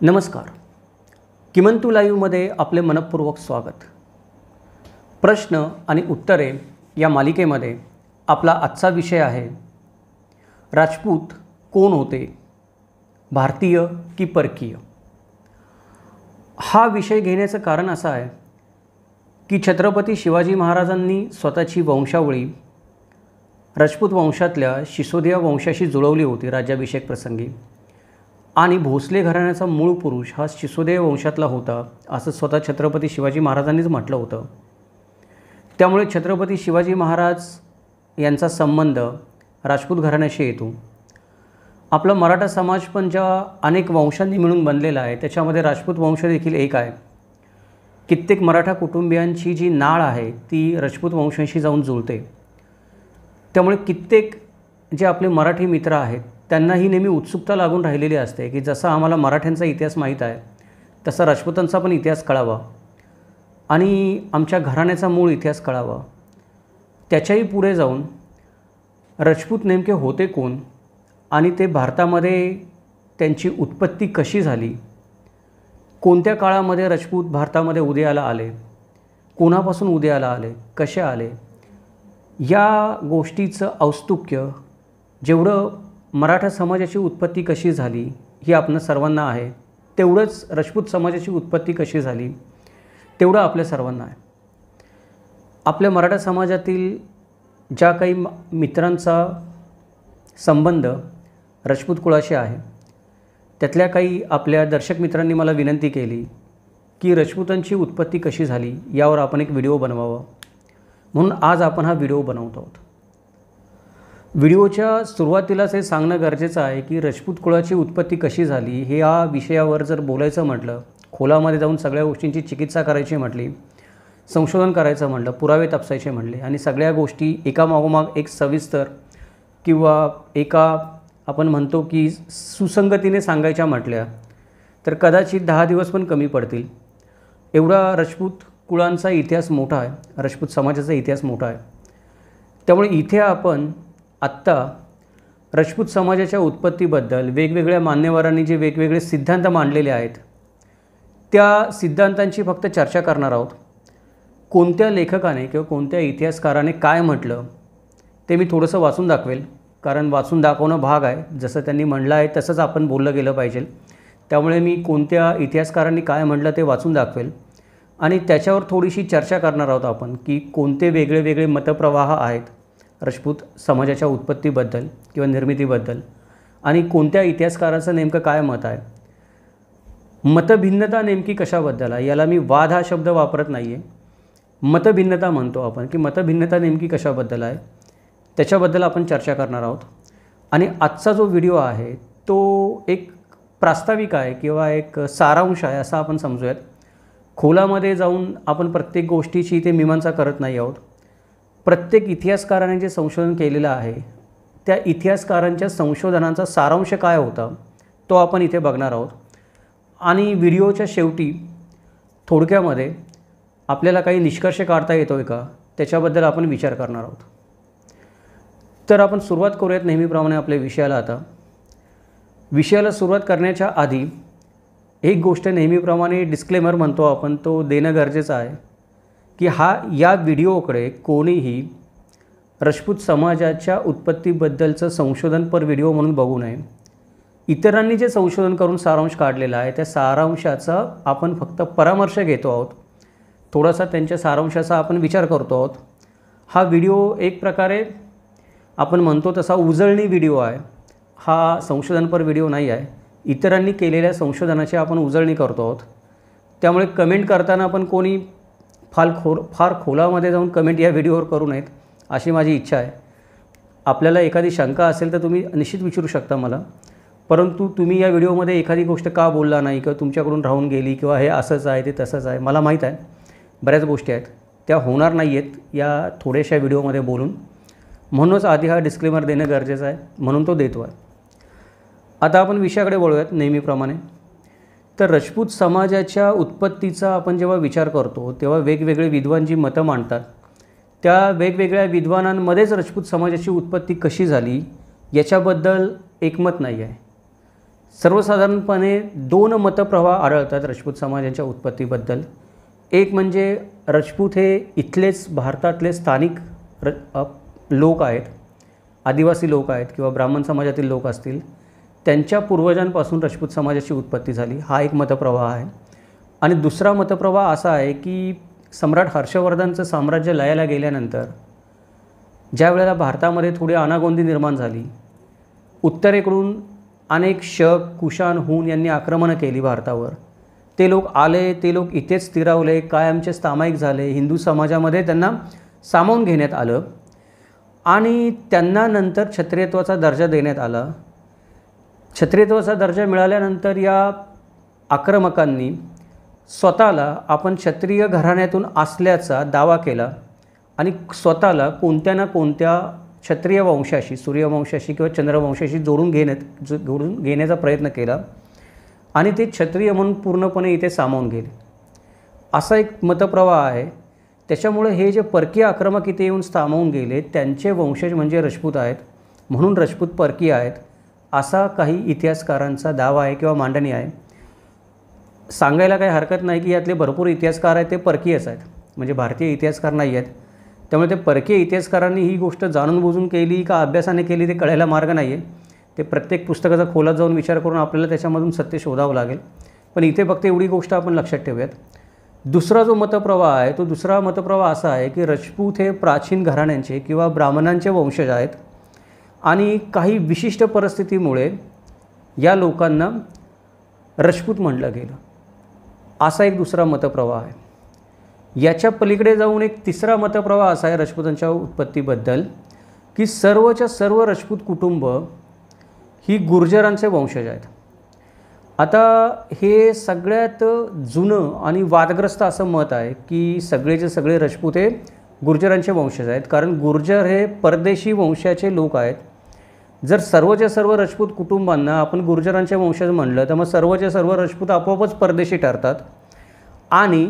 नमस्कार. किमंतु लाईव्हमध्ये आपले मनपूर्वक स्वागत. प्रश्न आणि उत्तरे या मालिकेमध्ये आपला आजचा विषय आहे राजपूत कोण होते, भारतीय की परकीय. हा विषय घेण्याचं कारण असं आहे की छत्रपती शिवाजी महाराजांनी स्वतःची वंशावळी राजपूत वंशातल्या सिसोदिया वंशाशी जुळवली होती राज्याभिषेक प्रसंगी, आणि भोसले घराण्याचा मूळ पुरुष हा सिसोदिया वंशातला होता असं स्वतः छत्रपती शिवाजी महाराजांनीच म्हटलं होतं. त्यामुळे छत्रपती शिवाजी महाराज यांचा संबंध राजपूत घराण्याशी येतो. आपला मराठा समाज पण ज्या अनेक वंशांनी मिळून बनलेला आहे त्याच्यामध्ये राजपूत वंश देखील एक आहे. कित्येक मराठा कुटुंबियांची जी नाळ आहे ती राजपूत वंशांशी जाऊन जुळते. त्यामुळे कित्येक जे आपले मराठी मित्र आहेत त्यांनाही नेहमी उत्सुकता लागून राहिलेली असते की जसा आम्हाला मराठ्यांचा इतिहास माहीत आहे तसा राजपूतांचा पण इतिहास कळावा आणि आमच्या घराण्याचा मूळ इतिहास कळावा. त्याच्याही पुढे जाऊन राजपूत नेमके होते कोण आणि ते भारतामध्ये त्यांची उत्पत्ती कशी झाली, कोणत्या काळामध्ये राजपूत भारतामध्ये उदयाला आले, कोणापासून उदयाला आले, कसे आले, या गोष्टीचं औत्सुक्य जेवढं मराठा समाजाची उत्पत्ती कशी झाली ही आपल्या सर्वांना आहे तेवढंच राजपूत समाजाची उत्पत्ती कशी झाली तेवढं आपल्या सर्वांना आहे. आपल्या मराठा समाजातील ज्या काही मित्रांचा संबंध राजपूत कुळाशी आहे त्यातल्या काही आपल्या दर्शक मित्रांनी मला विनंती केली की राजपूतांची उत्पत्ती कशी झाली यावर आपण एक व्हिडिओ बनवावा, म्हणून आज आपण हा व्हिडिओ बनवत आहोत. व्हिडिओच्या सुरुवातीलाच हे सांगणं गरजेचं आहे की राजपूत कुळाची उत्पत्ती कशी झाली हे या विषयावर जर बोलायचं म्हटलं, खोलामध्ये जाऊन सगळ्या गोष्टींची चिकित्सा करायची म्हटली, संशोधन करायचं म्हटलं, पुरावे तपासायचे म्हटले आणि सगळ्या गोष्टी एकामागोमाग एक सविस्तर किंवा एका आपण म्हणतो की सुसंगतीने सांगायच्या म्हटल्या तर कदाचित 10 दिवस पण कमी पडतील. एवढा राजपूत कुळांचा इतिहास मोठा आहे, राजपूत समाजाचा इतिहास मोठा आहे. त्यामुळे इथे आपण आत्ता राजपूत समाजाच्या उत्पत्तीबद्दल वेगवेगळ्या मान्यवरांनी जे वेगवेगळे सिद्धांत मांडलेले आहेत त्या सिद्धांतांची फक्त चर्चा करणार आहोत. कोणत्या लेखकाने किंवा कोणत्या इतिहासकाराने काय म्हटलं ते मी थोडंसं वाचून दाखवेल, कारण वाचून दाखवणं भाग आहे. जसं त्यांनी म्हणलं आहे तसंच आपण बोललं गेलं पाहिजे. त्यामुळे मी कोणत्या इतिहासकारांनी काय म्हटलं ते वाचून दाखवेल आणि त्याच्यावर थोडीशी चर्चा करणार आहोत आपण की कोणते वेगळे वेगळे मतप्रवाह आहेत राजपूत समाजाच्या उत्पत्तीबद्दल किंवा निर्मितीबद्दल आणि कोणत्या इतिहासकाराचं नेमकं काय मत आहे. मतभिन्नता नेमकी कशाबद्दल आहे, याला मी वाद हा शब्द वापरत नाही आहे, मतभिन्नता म्हणतो आपण की मतभिन्नता नेमकी कशाबद्दल आहे त्याच्याबद्दल आपण चर्चा करणार आहोत. आणि आजचा जो व्हिडिओ आहे तो एक प्रास्ताविक आहे किंवा एक सारांश आहे असं आपण समजूयात. खोलामध्ये जाऊन आपण प्रत्येक गोष्टीची इथे मीमांसा करत नाही आहोत. प्रत्येक इतिहासकाराने जे संशोधन केलेलं आहे त्या इतिहासकारांच्या संशोधनाचा सारांश काय होता तो आपण इथे बघणार आहोत. आणि व्हिडिओच्या शेवटी थोडक्यामध्ये आपल्याला काही निष्कर्ष काढता येतो आहे का त्याच्याबद्दल आपण विचार करणार आहोत. तर आपण सुरुवात करूयात नेहमीप्रमाणे आपल्या विषयाला. आता विषयाला सुरुवात करण्याच्या आधी एक गोष्ट नेहमीप्रमाणे डिस्क्लेमर म्हणतो आपण तो देणं गरजेचं आहे की या व्हिडिओकडे कोणीही राजपूत समाजाच्या उत्पत्तीबद्दलचं संशोधनपर व्हिडिओ म्हणून बघू नये. इतरांनी जे संशोधन करून सारांश काढलेला आहे त्या सारांशाचा आपण फक्त परामर्श घेतो आहोत, थोडासा त्यांच्या सारांशाचा आपण विचार करतो आहोत. हा व्हिडिओ एक प्रकारे आपण म्हणतो तसा उजळणी व्हिडिओ आहे, हा संशोधनपर व्हिडिओ नाही आहे. इतरांनी केलेल्या आपण उजळणी करतो आहोत. त्यामुळे कमेंट करताना पण कोणी फार खोलामध्ये जाऊन कमेंट या व्हिडिओवर करू नयेत अशी माझी इच्छा आहे. आपल्याला एखादी शंका असेल तर तुम्ही निश्चित विचारू शकता मला, परंतु तुम्ही या व्हिडिओमध्ये एखादी गोष्ट का बोलला नाही किंवा तुमच्याकडून राहून गेली किंवा हे असंच आहे ते तसंच आहे, मला माहीत आहे बऱ्याच गोष्टी आहेत त्या होणार नाही आहेत या थोड्याशा व्हिडिओमध्ये बोलून, म्हणूनच आधी हा डिस्क्लेमर देणं गरजेचं आहे, म्हणून तो देतो आहे. आता आपण विषयाकडे वळूयात नेहमीप्रमाणे. तर राजपूत समाजाच्या उत्पत्तीचा आपण जेव्हा विचार करतो तेव्हा वेगवेगळे विद्वान जी मतं मांडतात त्या वेगवेगळ्या विद्वानांमध्येच राजपूत समाजाची उत्पत्ती कशी झाली याच्याबद्दल एकमत नाही आहे. सर्वसाधारणपणे 2 मतप्रवाह आढळतात राजपूत समाजाच्या उत्पत्तीबद्दल. एक म्हणजे राजपूत हे इथलेच भारतातले स्थानिक लोक आहेत, आदिवासी लोक आहेत किंवा ब्राह्मण समाजातील लोक असतील, त्यांच्या पूर्वजांपासून राजपूत समाजाची उत्पत्ती झाली, हा एक मतप्रवाह आहे. आणि दुसरा मतप्रवाह असा आहे की सम्राट हर्षवर्धनचं साम्राज्य लयाला गेल्यानंतर ज्या वेळेला भारतामध्ये थोडी अनागोंदी निर्माण झाली, उत्तरेकडून अनेक शक, कुशाण, हूण यांनी आक्रमणं केली भारतावर. ते लोक आले, ते लोक इथेच स्थिरावले, कायमचे सामायिक झाले, हिंदू समाजामध्ये त्यांना सामावून घेण्यात आलं आणि त्यांना नंतर क्षत्रियत्वाचा दर्जा देण्यात आला. क्षत्रियत्वाचा दर्जा मिळाल्यानंतर या आक्रमकांनी स्वतःला आपण क्षत्रिय घराण्यातून असल्याचा दावा केला आणि स्वतःला कोणत्या ना कोणत्या क्षत्रिय वंशाशी, सूर्यवंशाशी किंवा चंद्रवंशाशी जोडून घेण्याचा प्रयत्न केला आणि ते क्षत्रिय म्हणून पूर्णपणे इथे सामावून गेले. असा एक मतप्रवाह आहे. त्याच्यामुळे हे जे परकीय आक्रमक इथे येऊन सामावून गेले त्यांचे वंशज म्हणजे राजपूत आहेत, म्हणून राजपूत परकीय आहेत असा काही इतिहासकारांचा दावा आहे किंवा मांडणी आहे. सांगायला काही हरकत नाही की यातले भरपूर इतिहासकार आहेत ते परकीयच आहेत, म्हणजे भारतीय इतिहासकार नाही आहेत. त्यामुळे ते परकीय इतिहासकारांनी ही गोष्ट जाणून बुजून केली का अभ्यासाने केली ते कळायला मार्ग नाही आहे. ते प्रत्येक पुस्तकाचा खोलात जाऊन विचार करून आपल्याला त्याच्यामधून सत्य शोधावं लागेल. पण इथे फक्त एवढी गोष्ट आपण लक्षात ठेवूयात. दुसरा जो मतप्रवाह आहे तो दुसरा मतप्रवाह असा आहे की राजपूत हे प्राचीन घराण्यांचे किंवा ब्राह्मणांचे वंशज आहेत आणि काही विशिष्ट परिस्थितीमुळे या लोकांना राजपूत म्हटलं गेलं, असा एक दुसरा मतप्रवाह आहे. याच्या पलीकडे जाऊन एक तिसरा मतप्रवाह असा आहे राजपूतांच्या उत्पत्तीबद्दल की सर्वच्या सर्व राजपूत कुटुंब ही गुर्जरांचे वंशज आहेत. आता हे सगळ्यात जुनं आणि वादग्रस्त असं मत आहे की सगळेचे सगळे राजपूत हे गुर्जरांचे वंशज आहेत, कारण गुर्जर हे परदेशी वंशाचे लोक आहेत. जर सर्वच्या सर्व राजपूत कुटुंबांना आपण गुर्जरांचे वंशज म्हणलं तर मग सर्वच्या सर्व राजपूत आपोआपच परदेशी ठरतात आणि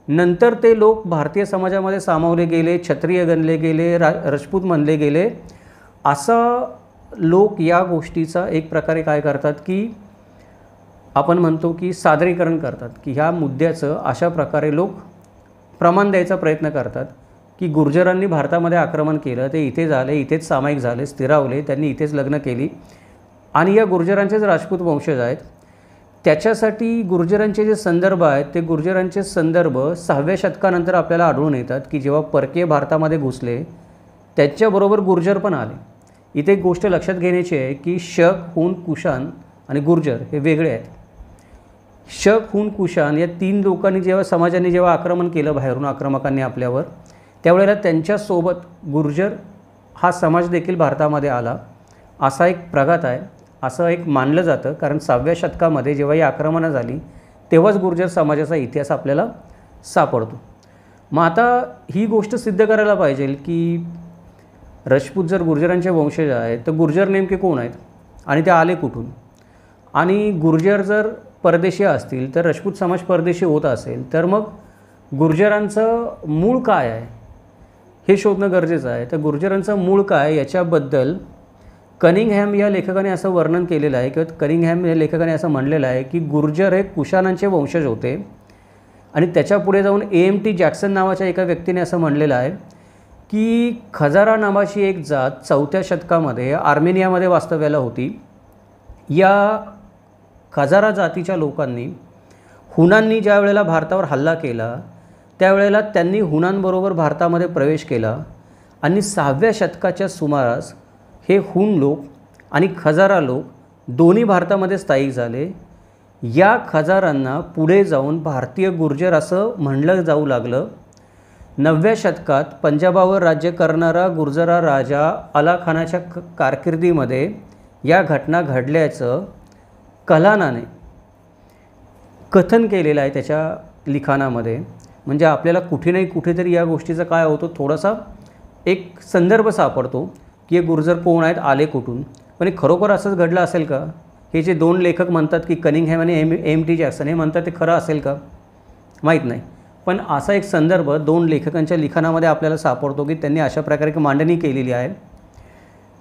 नंतर ते लोक भारतीय समाजामध्ये सामावले गेले, क्षत्रिय गणले गेले, राजपूत म्हणले गेले. असं लोक या गोष्टीचा एक प्रकारे काय करतात की आपण म्हणतो की सादरीकरण करतात की ह्या मुद्द्याचं अशा प्रकारे लोक प्रमाण द्यायचा प्रयत्न करतात की गुर्जरांनी भारतामध्ये आक्रमण केलं, ते इथे झाले, इथेच सामायिक झाले, स्थिरावले, त्यांनी इथेच लग्न केली आणि या गुर्जरांचेच राजपूत वंशज आहेत. त्याच्यासाठी गुर्जरांचे जे संदर्भ आहेत ते गुर्जरांचे संदर्भ 6व्या शतकानंतर आपल्याला आढळून येतात की जेव्हा परकीय भारतामध्ये घुसले त्याच्याबरोबर गुर्जर पण आले. इथे एक गोष्ट लक्षात घेण्याची आहे की शक, हूण, कुशाण आणि गुर्जर हे वेगळे आहेत. शक, हूण, कुशाण या 3 लोकांनी समाजाने जेव्हा आक्रमण केलं बाहेरून आक्रमकांनी आपल्यावर, त्यावेळेला त्यांच्यासोबत गुर्जर हा समाज देखील भारतामध्ये आला असा एक प्रघात आहे, असं एक मानलं जातं. कारण 6व्या शतकामध्ये जेव्हा ही आक्रमणं झाली तेव्हाच गुर्जर समाजाचा इतिहास आपल्याला सापडतो. मग आता ही गोष्ट सिद्ध करायला पाहिजे की राजपूत जर गुर्जरांचे वंशज आहेत तर गुर्जर नेमके कोण आहेत आणि ते आले कुठून, आणि गुर्जर जर परदेशी असतील तर राजपूत समाज परदेशी होत असेल तर मग गुर्जरांचं मूळ काय आहे हे शोधणं गरजेचं आहे. तर गुर्जरांचं मूळ काय याच्याबद्दल कनिंगहॅम या लेखकाने असं वर्णन केलेलं आहे किंवा कनिंगहॅम या लेखकाने असं म्हणलेलं आहे की गुर्जर हे कुशाणांचे वंशज होते. आणि त्याच्या पुढे जाऊन A.M.T. जॅक्सन नावाच्या एका व्यक्तीने असं म्हणलेलं आहे की खजारा नावाची एक जात 4थ्या शतकामध्ये आर्मेनियामध्ये वास्तव्याला होती. या खजारा जातीच्या लोकांनी हुनांनी ज्या वेळेला भारतावर हल्ला केला त्यावेळेला त्यांनी हुनांबरोबर भारतामध्ये प्रवेश केला आणि 6व्या शतकाच्या सुमारास हे हूण लोक आणि खजारा लोक दोन्ही भारतामध्ये स्थायिक झाले. या खजारांना पुढे जाऊन भारतीय गुर्जर असं म्हणलं जाऊ लागलं. 9व्या शतकात पंजाबावर राज्य करणारा गुर्जरा राजा अला खानाच्या कारकिर्दीमध्ये या घटना घडल्याचं कलानाने कथन केलेलं आहे त्याच्या लिखाणामध्ये. म्हणजे आपल्याला कुठे नाही कुठेतरी या गोष्टीचा काय होतो थोडासा एक संदर्भ सापडतो की हे गुर्जर कोण आहेत, आले कुठून. पण हे खरोखर असंच घडलं असेल का? हे जे 2 लेखक म्हणतात की कनिंगहॅम आणि A.M.T. जॅक्सन हे म्हणतात ते खरं असेल का माहीत नाही. पण असा एक संदर्भ 2 लेखकांच्या लिखाणामध्ये आपल्याला सापडतो की त्यांनी अशा प्रकारे मांडणी केलेली आहे.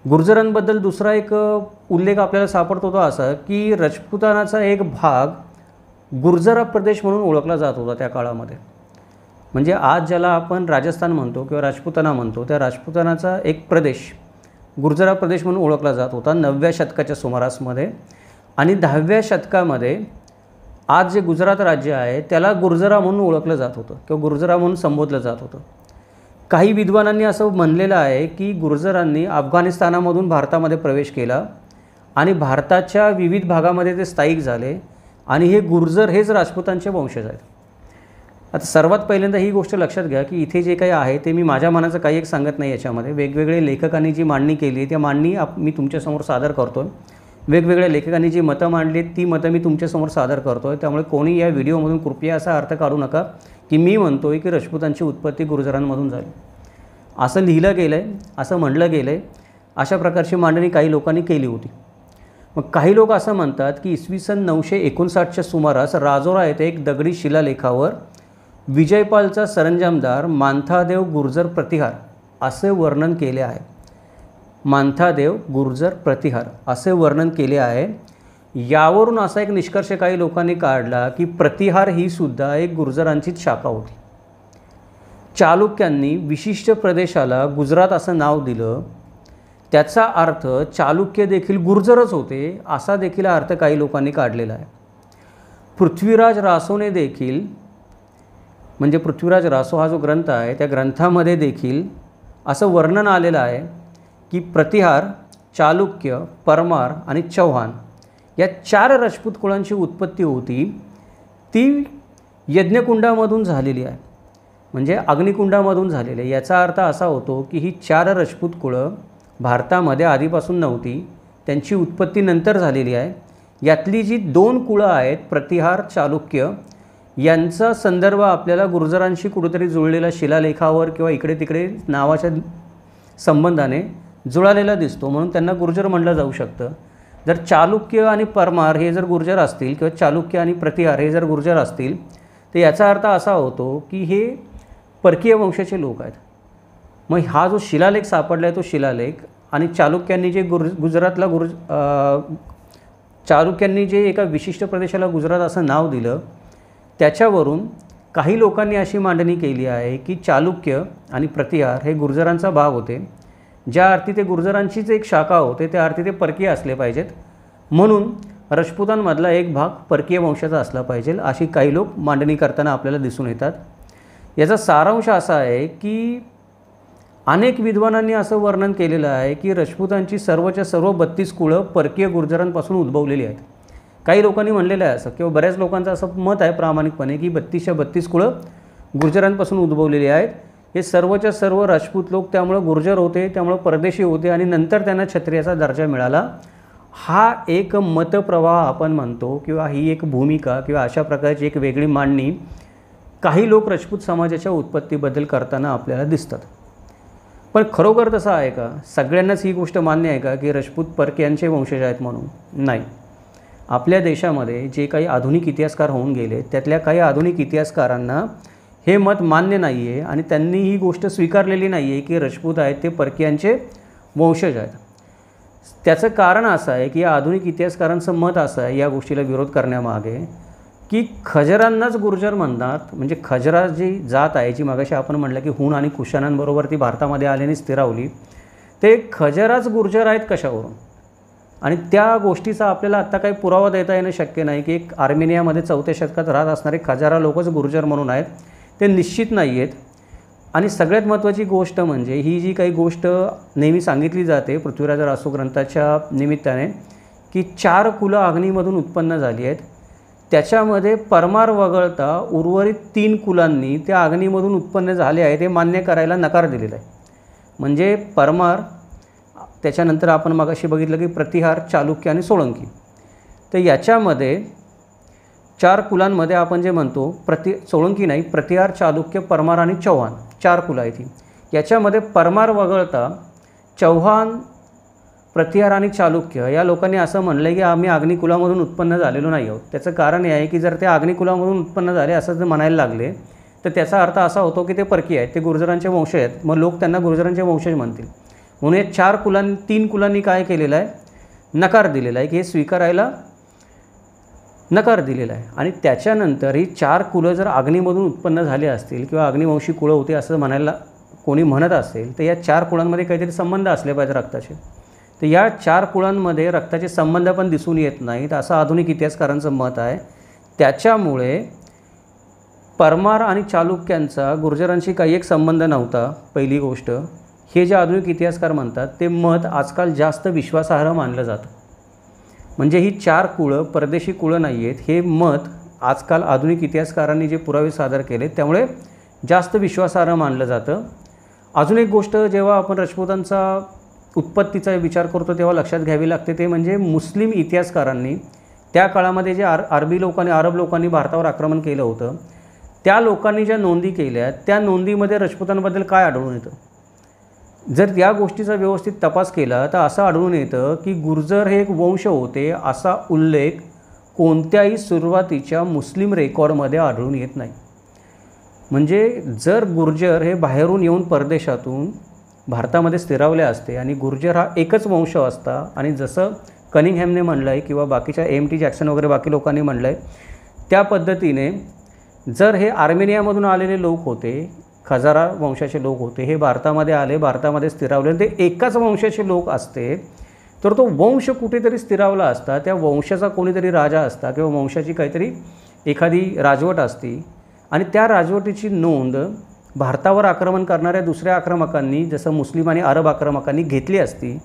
गुर्जरांबद्दल दुसरा एक उल्लेख आपल्याला सापडतो तो असा की राजपुतानाचा एक भाग गुर्जरा प्रदेश म्हणून ओळखला जात होता त्या काळामध्ये. म्हणजे आज ज्याला आपण राजस्थान म्हणतो किंवा राजपुताना म्हणतो, त्या राजपुतानाचा एक प्रदेश गुर्जरा प्रदेश म्हणून ओळखला जात होता 9व्या शतकाच्या सुमारासमध्ये. आणि 10व्या शतकामध्ये आज जे गुजरात राज्य आहे त्याला गुर्जरा म्हणून ओळखलं जात होतं किंवा गुर्जरा म्हणून संबोधलं जात होतं. काही विद्वानांनी असं म्हणलेलं आहे की गुर्जरांनी अफगाणिस्तानामधून भारतामध्ये प्रवेश केला आणि भारताच्या विविध भागामध्ये ते स्थायिक झाले आणि हे गुर्जर हेच राजपुतांचे वंशज आहेत. आता सर्वात पहिल्यांदा ही गोष्ट लक्षात घ्या की इथे जे काही आहे ते मी माझ्या मनाचं काही एक सांगत नाही. याच्यामध्ये वेगवेगळे लेखकांनी जी मांडणी केली आहे त्या मांडणी मी तुमच्यासमोर सादर करतो आहे. वेगवेगळ्या लेखकांनी जी मतं मांडली ती मतं मी तुमच्यासमोर सादर करतो आहे. त्यामुळे कोणी या व्हिडिओमधून कृपया असा अर्थ काढू नका की मी म्हणतो आहे की राजपुतांची उत्पत्ती गुर्जरांमधून झाली. असं लिहिलं गेलं आहे, असं म्हटलं गेलं आहे. अशा प्रकारची मांडणी काही लोकांनी केली होती. मग काही लोक असं म्हणतात की इसवी सन 959च्या सुमारास राजोरा येथे एक दगडी शिलालेखावर विजयपालचा सरंजामदार मांथादेव गुर्जर प्रतिहार असे वर्णन केले आहे. मांथादेव गुर्जर प्रतिहार असे वर्णन केले आहे. यावरून असा एक निष्कर्ष काही लोकांनी काढला की प्रतिहार ही सुद्धा एक गुर्जरांचीच शाखा होती. चालुक्यांनी विशिष्ट प्रदेशाला गुजरात असं नाव दिलं. त्याचा अर्थ चालुक्य देखील गुर्जरच होते असा देखील अर्थ काही लोकांनी काढलेला आहे. पृथ्वीराज रासोने देखील, म्हणजे पृथ्वीराज रासो हा जो ग्रंथ आहे त्या ग्रंथामध्ये देखील असं वर्णन आलेलं आहे की प्रतिहार, चालुक्य, परमार आणि चौहान या 4 राजपूत कुळांची उत्पत्ती होती ती यज्ञकुंडामधून झालेली आहे, म्हणजे अग्निकुंडामधून झालेली आहे. याचा अर्थ असा होतो की ही 4 राजपूत कुळं भारतामध्ये आधीपासून नव्हती, त्यांची उत्पत्ती नंतर झालेली आहे. यातली जी 2 कुळं आहेत प्रतिहार, चालुक्य यांचा संदर्भ आपल्याला गुर्जरांशी कुठेतरी जुळलेला शिलालेखावर किंवा इकडे तिकडे नावाच्या संबंधाने जुळालेला दिसतो, म्हणून त्यांना गुर्जर म्हटलं जाऊ शकतं. जर चालुक्य आणि परमार हे जर गुर्जर असतील किंवा चालुक्य आणि प्रतिहार हे जर गुर्जर असतील तर याचा अर्थ असा होतो की हे परकीय वंशाचे लोक आहेत. मग हा जो शिलालेख सापडला आहे तो शिलालेख आणि चालुक्यांनी जे गुजरातला चालुक्यांनी जे एका विशिष्ट प्रदेशाला गुजरात असं नाव दिलं त्याच्यावरून काही लोकांनी अशी मांडणी केली आहे की चालुक्य आणि प्रतिहार हे गुर्जरांचा भाग होते. ज्या अर्थी ते गुर्जरांचीच एक शाखा होते त्या अर्थी ते परकीय असले पाहिजेत, म्हणून राजपुतांमधला एक भाग परकीय वंशाचा असला पाहिजे अशी काही लोक मांडणी करताना आपल्याला दिसून येतात. याचा सारांश असा आहे की अनेक विद्वानांनी असं वर्णन केलेलं आहे की राजपुतांची सर्वच्या सर्व 32 कुळं परकीय गुर्जरांपासून उद्भवलेली आहेत. काही लोकांनी म्हणलेलं आहे असं किंवा बऱ्याच लोकांचं असं मत आहे प्रामाणिकपणे की 32च्या 32 कुळं गुर्जरांपासून उद्भवलेली आहेत. हे सर्वच्या सर्व राजपूत लोक त्यामुळे गुर्जर होते, त्यामुळे परदेशी होते आणि नंतर त्यांना क्षत्रियाचा दर्जा मिळाला. हा एक मतप्रवाह आपण म्हणतो किंवा ही एक भूमिका किंवा अशा प्रकारची एक वेगळी मांडणी काही लोक राजपूत समाजाच्या उत्पत्तीबद्दल करताना आपल्याला दिसतात. पण खरोखर तसं आहे का? सगळ्यांनाच ही गोष्ट मान्य आहे का की राजपूत परकीयांचे वंशज आहेत म्हणून? नाही. आपल्या देशामध्ये जे काही आधुनिक इतिहासकार होऊन गेले त्यातल्या काही आधुनिक इतिहासकारांना हे मत मान्य नाही आहे आणि त्यांनी ही गोष्ट स्वीकारलेली नाही आहे की राजपूत आहेत ते परकीयांचे वंशज आहेत. त्याचं कारण असं आहे की या आधुनिक इतिहासकारांचं मत असं आहे या गोष्टीला विरोध करण्यामागे की खजरांनाच गुर्जर म्हणतात. म्हणजे खजरा जी जात आहे जी मगाशी आपण म्हटलं की हुन आणि कुशाणांबरोबर ती भारतामध्ये आल्याने स्थिरावली, ते खजराच गुर्जर आहेत कशावरून? आणि त्या गोष्टीचा आपल्याला आत्ता काही पुरावा देता येणं शक्य नाही की एक आर्मेनियामध्ये 4थ्या शतकात राहत असणारे खजारा लोकच गुर्जर म्हणून आहेत, ते निश्चित नाही आहेत. आणि सगळ्यात महत्त्वाची गोष्ट म्हणजे ही जी काही गोष्ट नेहमी सांगितली जाते पृथ्वीराज रासो ग्रंथाच्या निमित्ताने की 4 कुलं अग्नीमधून उत्पन्न झाली आहेत, त्याच्यामध्ये परमार वगळता उर्वरित 3 कुलांनी त्या अग्नीमधून उत्पन्न झाले आहे ते मान्य करायला नकार दिलेला आहे. म्हणजे परमार, त्याच्यानंतर आपण मगाशी बघितलं की प्रतिहार, चालुक्य आणि सोळंकी. तर याच्यामध्ये 4 कुलांमध्ये आपण जे म्हणतो सोळंकी नाही, प्रतिहार, चालुक्य, परमार आणि चौहान 4 कुलं आहेत. याच्यामध्ये परमार वगळता चौहान, प्रतिहार आणि चालुक्य या लोकांनी असं म्हणलं की आम्ही अग्निकुलामधून उत्पन्न झालेलो नाही आहोत. त्याचं कारण हे आहे की जर ते अग्निकुलामधून उत्पन्न झाले असं जर म्हणायला लागले तर त्याचा अर्थ असा होतो की ते परकीय आहेत, ते गुर्जरांचे वंशज आहेत, मग लोक त्यांना गुर्जरांचे वंशज म्हणतील. म्हणून या 3 कुलांनी काय केलेलं आहे, नकार दिलेला आहे की हे स्वीकारायला नकार दिलेला आहे. आणि त्याच्यानंतर ही 4 कुलं जर अग्नीमधून उत्पन्न झाले असतील किंवा अग्निवंशी कुळं होते असं म्हणायला कोणी म्हणत असेल तर या 4 कुळांमध्ये काहीतरी संबंध असले पाहिजे रक्ताचे. तर या 4 कुळांमध्ये रक्ताचे संबंध पण दिसून येत नाहीत असं आधुनिक इतिहासकारांचं मत आहे. त्याच्यामुळे परमार आणि चालुक्यांचा गुर्जरांशी काही एक संबंध नव्हता. पहिली गोष्ट, हे जे आधुनिक इतिहासकार म्हणतात ते मत आजकाल जास्त विश्वासार्ह मानलं जातं. म्हणजे ही 4 कुळं परदेशी कुळं नाही आहेत हे मत आजकाल आधुनिक इतिहासकारांनी जे पुरावे सादर केले त्यामुळे जास्त विश्वासार्ह मानलं जातं. अजून एक गोष्ट जेव्हा आपण राजपुतांचा उत्पत्तीचा विचार करतो तेव्हा लक्षात घ्यावी लागते ते म्हणजे मुस्लिम इतिहासकारांनी त्या काळामध्ये जे अरब लोकांनी भारतावर आक्रमण केलं होतं त्या लोकांनी ज्या नोंदी केल्या त्या नोंदीमध्ये राजपुतांबद्दल काय आढळून येतं. जर या गोष्टीचा व्यवस्थित तपास केला तर असं आढळून येतं की गुर्जर हे एक वंश होते असा उल्लेख कोणत्याही सुरुवातीच्या मुस्लिम रेकॉर्डमध्ये आढळून येत नाही. म्हणजे जर गुर्जर हे बाहेरून येऊन परदेशातून भारतामध्ये स्थिरावले असते आणि गुर्जर हा एकच वंश असता आणि जसं कनिंगहॅमने म्हणलं आहे किंवा बाकीच्या AMT जॅक्सन वगैरे बाकी लोकांनी म्हणलं आहे त्या पद्धतीने जर हे आर्मेनियामधून आलेले लोक होते, खजारा वंशाचे लोक होते, हे भारतामध्ये आले, भारतामध्ये स्थिरावले, ते एकाच वंशाचे लोक असते तर तो वंश कुठेतरी स्थिरावला असता, त्या वंशाचा कोणीतरी राजा असता किंवा वंशाची काहीतरी एखादी राजवट असती आणि त्या राजवटीची नोंद भारतावर आक्रमण करणाऱ्या दुसऱ्या आक्रमकांनी जसं मुस्लिम आणि अरब आक्रमकांनी घेतली असती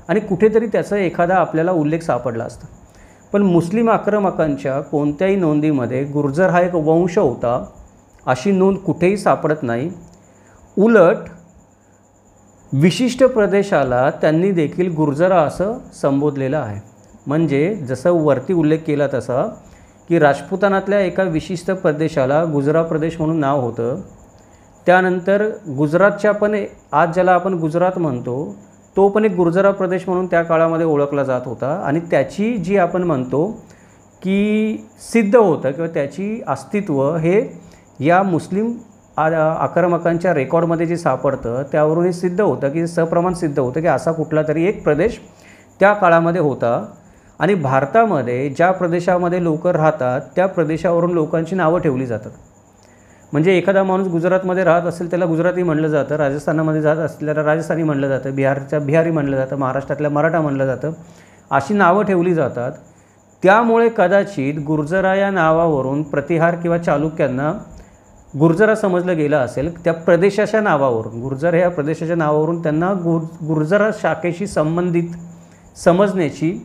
आणि कुठेतरी त्याचा एखादा आपल्याला उल्लेख सापडला असता. पण मुस्लिम आक्रमकांच्या कोणत्याही नोंदीमध्ये गुर्जर हा एक वंश होता अशी नोंद कुठेही सापडत नाही. उलट विशिष्ट प्रदेशाला त्यांनी देखील गुर्जरा असं संबोधलेलं आहे. म्हणजे जसं वरती उल्लेख केला तसा की राजपुतानातल्या एका विशिष्ट प्रदेशाला गुजरा प्रदेश म्हणून नाव होतं. त्यानंतर गुजरातच्या पण आज ज्याला आपण गुजरात म्हणतो तो पण एक गुर्जरा प्रदेश म्हणून त्या काळामध्ये ओळखला जात होता आणि त्याची जी आपण म्हणतो की सिद्ध होतं किंवा त्याची अस्तित्व हे या मुस्लिम आक्रमकांच्या रेकॉर्डमध्ये जे सापडतं त्यावरून हे सिद्ध होतं की सप्रमाण सिद्ध होतं की असा कुठला तरी एक प्रदेश त्या काळामध्ये होता. आणि भारतामध्ये ज्या प्रदेशामध्ये लोक राहतात त्या प्रदेशावरून लोकांची नावं ठेवली जातात. म्हणजे एखादा माणूस गुजरातमध्ये राहत असेल त्याला गुजराती म्हणलं जातं, राजस्थानामध्ये जात असलेल्याला राजस्थानी म्हणलं जातं, बिहारी म्हणलं जातं, महाराष्ट्रातल्या मराठा म्हणलं जातं, अशी नावं ठेवली जातात. त्यामुळे कदाचित गुर्जरा या नावावरून प्रतिहार किंवा चालुक्यांना गुर्जरा समजलं गेलं असेल. त्या प्रदेशाच्या नावावरून गुर्जर ह्या प्रदेशाच्या नावावरून त्यांना गुर्जरा शाखेशी संबंधित समजण्याची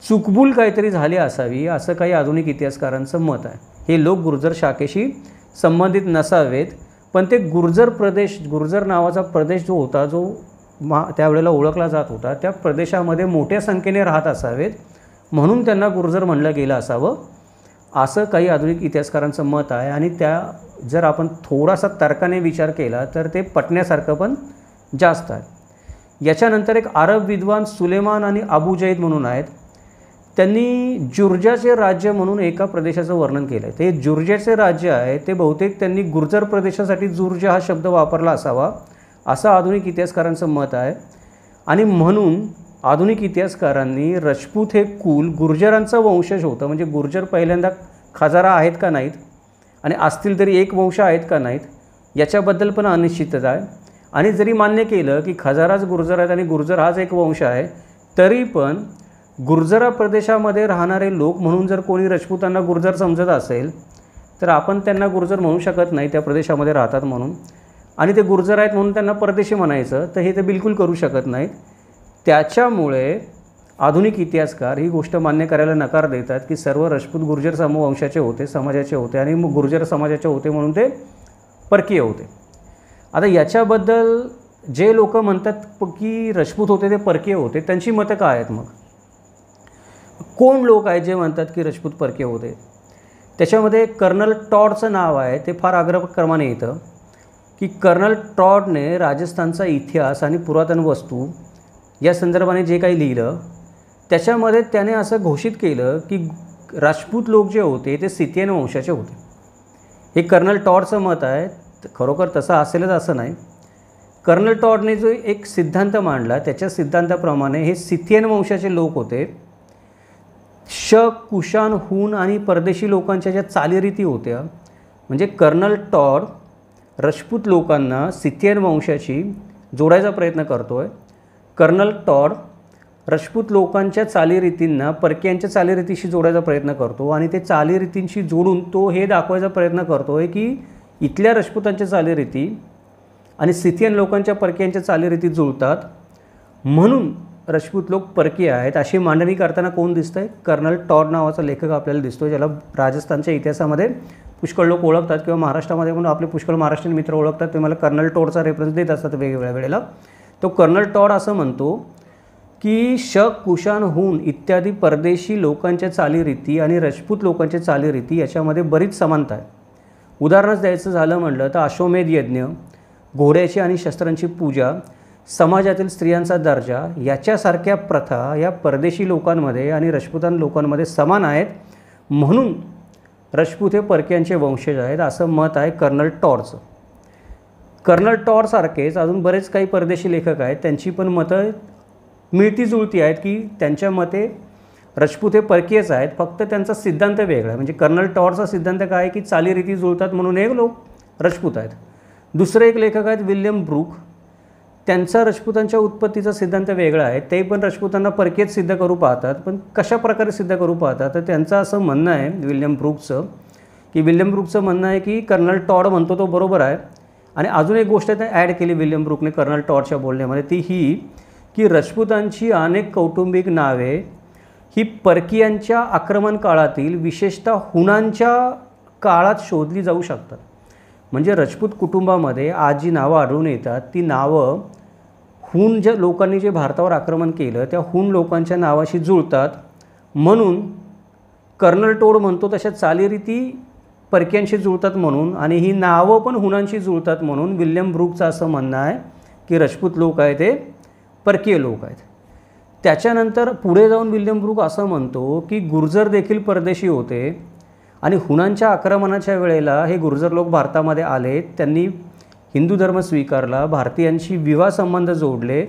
चुकबुल काहीतरी झाली असावी असं काही आधुनिक इतिहासकारांचं मत आहे. हे लोक गुर्जर शाखेशी संबंधित नसावेत पण ते गुर्जर नावाचा प्रदेश जो होता जो त्यावेळेला ओळखला जात होता त्या प्रदेशामध्ये मोठ्या संख्येने राहत असावेत म्हणून त्यांना गुर्जर म्हणलं गेलं असावं असं काही आधुनिक इतिहासकारांचं मत आहे. आणि त्या जर आपण थोडासा तर्काने विचार केला तर ते पटण्यासारखं पण जास्त आहे. याच्यानंतर एक अरब विद्वान सुलेमान आणि अबू जैद म्हणून आहेत. त्यांनी जुर्जाचे राज्य म्हणून एका प्रदेशाचं वर्णन केलं आहे. ते जुर्जाचे राज्य आहे ते बहुतेक त्यांनी गुर्जर प्रदेशासाठी जुर्जा हा शब्द वापरला असावा असं आधुनिक इतिहासकारांचं मत आहे. आणि म्हणून आधुनिक इतिहासकारांनी राजपूत हे कुल गुर्जरांचा वंशज होतं. म्हणजे गुर्जर पहिल्यांदा खजारा आहेत का नाहीत आणि असतील तरी एक वंश आहेत का नाहीत याच्याबद्दल पण अनिश्चितता आहे. आणि जरी मान्य केलं की खजाराच गुर्जर आहेत आणि गुर्जर हाच एक वंश आहे तरी पण गुर्जरा प्रदेशामध्ये राहणारे लोक म्हणून जर कोणी राजपुतांना गुर्जर समजत असेल तर आपण त्यांना गुर्जर म्हणू शकत नाही त्या प्रदेशामध्ये राहतात म्हणून. आणि ते गुर्जर आहेत म्हणून त्यांना परदेशी म्हणायचं तर हे ते बिलकुल करू शकत नाहीत. त्याच्यामुळे आधुनिक इतिहासकार ही गोष्ट मान्य करायला नकार देतात की सर्व राजपूत गुर्जर समवंशाचे होते, समाजाचे होते आणि मग गुर्जर समाजाचे होते म्हणून ते परकीय होते. आता याच्याबद्दल जे लोक म्हणतात की राजपूत होते ते परकीय होते त्यांची मतं काय आहेत. मग कोण लोक आहेत जे म्हणतात की राजपूत परकीय होते. त्याच्यामध्ये कर्नल टॉडचं नाव आहे ते फार अग्रक्रमाने येतं की कर्नल टॉडने राजस्थानचा इतिहास आणि पुरातन वस्तू या संदर्भाने जे काही लिहिलं त्याच्यामध्ये त्याने असं घोषित केलं की राजपूत लोक जे होते ते सिथियन वंशाचे होते. हे कर्नल टॉडचं मत आहे. खरोखर तसं असेलच असं नाही. कर्नल टॉडने जो एक सिद्धांत मांडला त्याच्या सिद्धांताप्रमाणे हे सिथियन वंशाचे लोक होते. शक, कुशाण, हून आणि परदेशी लोकांच्या ज्या चालीरीती होत्या, म्हणजे कर्नल टॉड राजपूत लोकांना सिथियन वंशाशी जोडायचा प्रयत्न करतो आहे. कर्नल टॉड राजपूत लोकांच्या चालीरीतींना परकीयांच्या चालीरीतीशी जोडायचा प्रयत्न करतो आणि ते चालीरीतींशी जोडून तो हे दाखवायचा प्रयत्न करतो आहे की इथल्या राजपूतांच्या चालीरीती आणि सिथियन लोकांच्या परकीयांच्या चालीरीती जुळतात, म्हणून राजपूत लोक परकीय आहेत. अशी मांडणी करताना कोण दिसतं आहे? कर्नल टॉड नावाचा लेखक आपल्याला दिसतो, ज्याला राजस्थानच्या इतिहासामध्ये पुष्कळ लोक ओळखतात किंवा महाराष्ट्रामध्ये पण आपले पुष्कळ महाराष्ट्रीयन मित्र ओळखतात. ते मला कर्नल टॉडचा रेफरन्स देत असतात वेगवेगळ्या वेळेला. तो कर्नल टॉड असं म्हणतो की शक, कुशाण, हून इत्यादी परदेशी लोकांच्या चालीरीती आणि राजपूत लोकांच्या चालीरीती याच्यामध्ये बरीच समानता आहे. उदाहरणच द्यायचं झालं म्हटलं तर अश्वमेध यज्ञ, घोड्याची आणि शस्त्रांची पूजा, समाजातील स्त्रियांचा दर्जा याच्यासारख्या प्रथा या परदेशी लोकांमध्ये आणि राजपूतान लोकांमध्ये समान आहेत, म्हणून राजपूत हे परकीयांचे वंशज आहेत असं मत आहे कर्नल टॉडचं. कर्नल टॉडसारखेच अजून बरेच काही परदेशी लेखक आहेत, त्यांची पण मतं मिळती जुळती आहेत की त्यांच्या मते राजपूत हे परकीयच आहेत, फक्त त्यांचा सिद्धांत वेगळा आहे. म्हणजे कर्नल टॉडचा सिद्धांत काय आहे की चालीरीती जुळतात म्हणून एक लोक राजपूत आहेत. दुसरे एक लेखक आहेत विल्यम ब्रूक, त्यांचा राजपूतांच्या उत्पत्तीचा सिद्धांत वेगळा आहे. ते पण राजपूतांना परकीयच सिद्ध करू पाहतात, पण कशा प्रकारे सिद्ध करू पाहतात तर त्यांचं असं म्हणणं आहे विल्यम ब्रूकचं म्हणणं आहे की कर्नल टॉड म्हणतो तो बरोबर आहे. आणि अजून एक गोष्ट ते ॲड केली विल्यम ब्रूकने कर्नल टॉडच्या बोलण्यामध्ये, ती ही की राजपूतांची अनेक कौटुंबिक नावे ही परकीयांच्या आक्रमण काळातील विशेषतः हुणांच्या काळात शोधली जाऊ शकतात. म्हणजे राजपूत कुटुंबामध्ये आज जी नावं आढळून येतात ती नावं हून ज्या लोकांनी जे भारतावर आक्रमण केलं त्या हून लोकांच्या नावाशी जुळतात, म्हणून कर्नल टॉड म्हणतो तशा चालीरीती परकीयांशी जुळतात म्हणून, आणि ही नावं पण हुणांशी जुळतात म्हणून विल्यम ब्रूकचं असं म्हणणं आहे की राजपूत लोक आहेत ते परकीय लोक आहेत. त्याच्यानंतर पुढे जाऊन विल्यम ब्रूक असं म्हणतो की गुर्जर देखील परदेशी होते आणि हुणांच्या आक्रमणाच्या वेळेला हे गुर्जर लोक भारतामध्ये आले, त्यांनी हिंदू धर्म स्वीकारला, भारतीयांशी विवाह संबंध जोडले,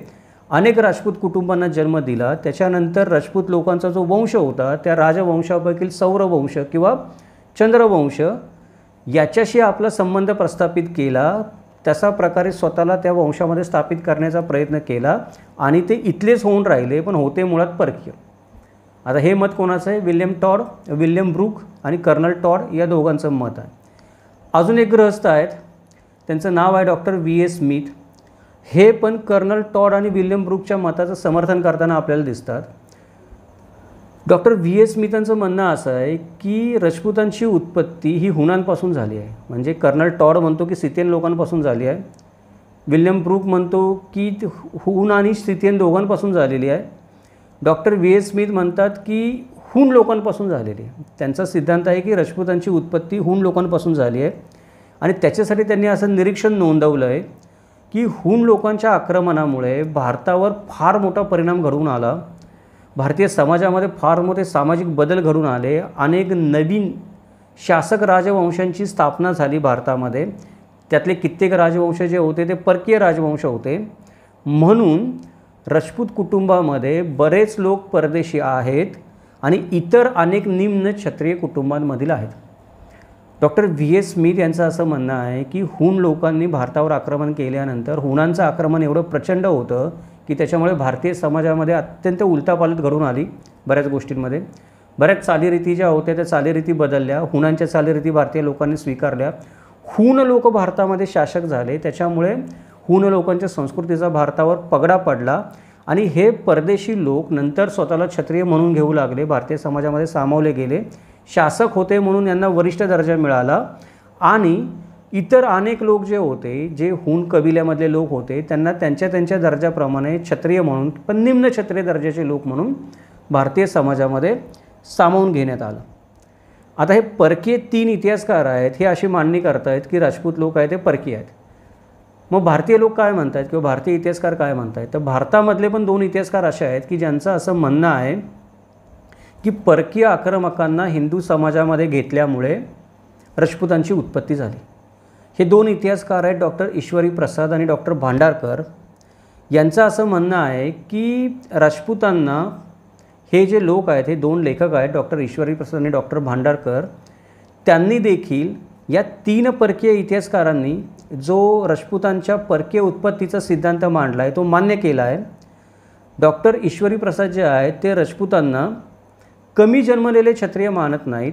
अनेक राजपूत कुटुंबांना जन्म दिला. त्याच्यानंतर राजपूत लोकांचा जो वंश होता त्या राजवंशापैकी सौरवंश किंवा चंद्रवंश याच्याशी आपला संबंध प्रस्थापित केला. तशा प्रकारे स्वतःला त्या वंशामध्ये स्थापित करण्याचा प्रयत्न केला आणि ते इथलेच होऊन राहिले, पण होते मुळात परकीय. आता हे मत कोणाचं आहे? विल्यम ब्रूक आणि कर्नल टॉड या दोघांचं मत आहे. अजून एक गृहस्थ आहेत, त्यांचं नाव आहे डॉक्टर V.A. स्मिथ. हे पण कर्नल टॉड आणि विल्यम ब्रूकच्या मताचं समर्थन करताना आपल्याला दिसतात. Doctor V.A. स्मिथांचं म्हणणं असं आहे की राजपूतांची उत्पत्ती ही हुणांपासून झाली आहे. म्हणजे कर्नल टॉड म्हणतो की सिथियन लोकांपासून झाली आहे, विल्यम ब्रूक म्हणतो की हुन आणि सिथियन दोघांपासून झालेली आहे. Doctor V.A. स्मिथ म्हणतात की हून लोकांपासून झालेली आहे. त्यांचा सिद्धांत आहे की राजपूतांची उत्पत्ती हून लोकांपासून झाली आहे आणि त्याच्यासाठी त्यांनी असं निरीक्षण नोंदवलं आहे की हून लोकांच्या आक्रमणामुळे भारतावर फार मोठा परिणाम घडून आला, भारतीय समाजामध्ये फार मोठे सामाजिक बदल घडून आले, अनेक नवीन शासक राजवंशांची स्थापना झाली भारतामध्ये. त्यातले कित्येक राजवंश जे होते ते परकीय राजवंश होते, म्हणून राजपूत कुटुंबामध्ये बरेच लोक परदेशी आहेत आणि इतर अनेक निम्न क्षत्रिय कुटुंबांमधील आहेत. Doctor V.A. स्मिथ यांचं असं म्हणणं आहे की हून लोकांनी भारतावर आक्रमण केल्यानंतर हुणांचं आक्रमण एवढं प्रचंड होतं की त्याच्यामुळे भारतीय समाजामध्ये अत्यंत उलथापालथ घडून आली. बऱ्याच गोष्टींमध्ये बऱ्याच चालीरीती ज्या होत्या त्या चालीरीती बदलल्या, हुणांच्या चालीरीती भारतीय लोकांनी स्वीकारल्या. हून लोक भारतामध्ये शासक झाले, त्याच्यामुळे हून लोकांच्या संस्कृतीचा भारतावर पगडा पडला आणि हे परदेशी लोक नंतर स्वतःला क्षत्रिय म्हणून घेऊ लागले, भारतीय समाजामध्ये सामावले गेले, शासक होते म्हणून यांना वरिष्ठ दर्जा मिळाला आणि इतर अनेक लोक जे होते, जे हून कबिल्यामधले लोक होते, त्यांना त्यांच्या दर्जाप्रमाणे क्षत्रिय म्हणून पण निम्न क्षत्रिय दर्जाचे लोक म्हणून भारतीय समाजामध्ये सामावून घेण्यात आलं. आता हे परकीय 3 इतिहासकार आहेत, हे अशी मांडणी करत आहेत की राजपूत लोक आहेत ते परकीय आहेत. मग भारतीय लोक काय म्हणतात किंवा भारतीय इतिहासकार काय म्हणतात? तर भारतामधले पण 2 इतिहासकार असे आहेत की ज्यांचं असं म्हणणं आहे की परकीय आक्रमकांना हिंदू समाजामध्ये घेतल्यामुळे राजपूतांची उत्पत्ती झाली. हे दोन इतिहासकार आहेत, डॉक्टर ईश्वरी प्रसाद आणि डॉक्टर भांडारकर. यांचं असं म्हणणं आहे की राजपूतांना, हे जे लोक आहेत, हे दोन लेखक आहेत, डॉक्टर ईश्वरी प्रसाद आणि डॉक्टर भांडारकर, त्यांनी देखील या 3 परकीय इतिहासकारांनी जो राजपूतांच्या परकीय उत्पत्तीचा सिद्धांत मांडला आहे तो मान्य केला आहे. डॉक्टर ईश्वरी प्रसाद जे आहेत ते राजपूतांना कमी जन्मलेले क्षत्रिय मानत नाहीत,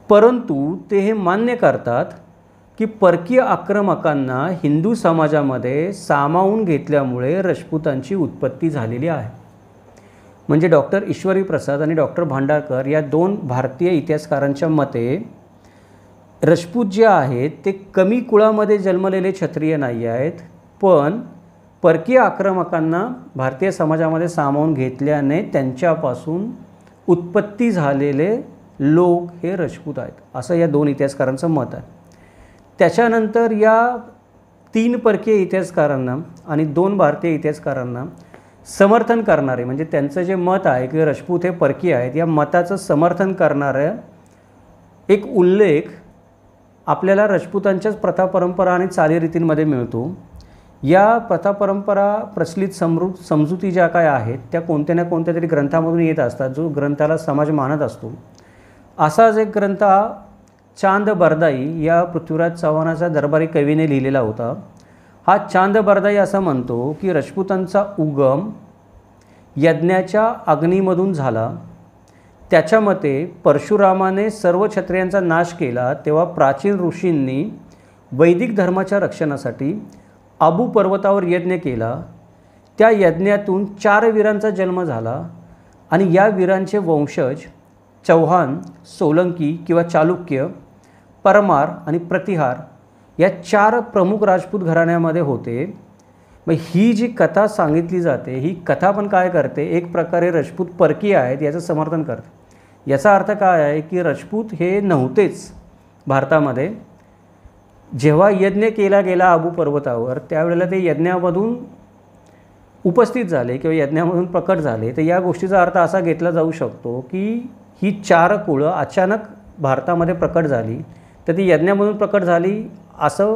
परंतु ते हे मान्य करतात की परकीय आक्रमकांना हिंदू समाजामध्ये सामावून घेतल्यामुळे राजपूतांची उत्पत्ती झालेली आहे. म्हणजे डॉक्टर ईश्वरी प्रसाद आणि डॉक्टर भांडारकर या 2 भारतीय इतिहासकारांच्या मते राजपूत जे आहेत ते कमी कुळामध्ये जन्मलेले क्षत्रिय नाही आहेत, पण परकीय आक्रमकांना भारतीय समाजामध्ये सामावून घेतल्याने त्यांच्यापासून उत्पत्ती झालेले लोक हे राजपूत आहेत, असं या 2 इतिहासकारांचं मत आहे. त्याच्यानंतर या 3 परकीय इतिहासकारांना आणि 2 भारतीय इतिहासकारांना समर्थन करणारे, म्हणजे त्यांचं जे मत आहे की राजपूत हे परकीय आहेत, या मताचं समर्थन करणारं एक उल्लेख आपल्याला राजपूतांच्याच प्रथा परंपरा आणि चालीरीतींमध्ये मिळतो. या प्रथा परंपरा प्रचलित समजुती ज्या काय आहेत त्या कोणत्या ना कोणत्या तरी ग्रंथामधून येत असतात, जो ग्रंथाला समाज मानत असतो. असाच एक ग्रंथ चांद बरदाई या पृथ्वीराज चव्हाणाच्या दरबारी कवीने लिहिलेला होता. हा चांद बरदाई असं म्हणतो की राजपूतांचा उगम यज्ञाच्या अग्नीमधून झाला. त्याच्या मते परशुरामाने सर्व क्षत्रियांचा नाश केला तेव्हा प्राचीन ऋषींनी वैदिक धर्माच्या रक्षणासाठी आबू पर्वतावर यज्ञ केला. त्या यज्ञातून 4 वीरांचा जन्म झाला आणि या वीरांचे वंशज चौहान, सोलंकी किंवा चालुक्य, परमार आणि प्रतिहार या 4 प्रमुख राजपूत घराण्यामध्ये होते. मग ही जी कथा सांगितली जाते, ही कथा पण काय करते, एक प्रकारे राजपूत परकीय आहेत याचं समर्थन करते. याचा अर्थ काय आहे की राजपूत हे नव्हतेच भारतामध्ये. जेव्हा यज्ञ केला गेला आबू पर्वतावर त्यावेळेला ते यज्ञामधून उपस्थित झाले किंवा यज्ञामधून प्रकट झाले. तर या गोष्टीचा अर्थ असा घेतला जाऊ शकतो की ही 4 कुळं अचानक भारतामध्ये प्रकट झाली, तर ती यज्ञामधून प्रकट झाली असं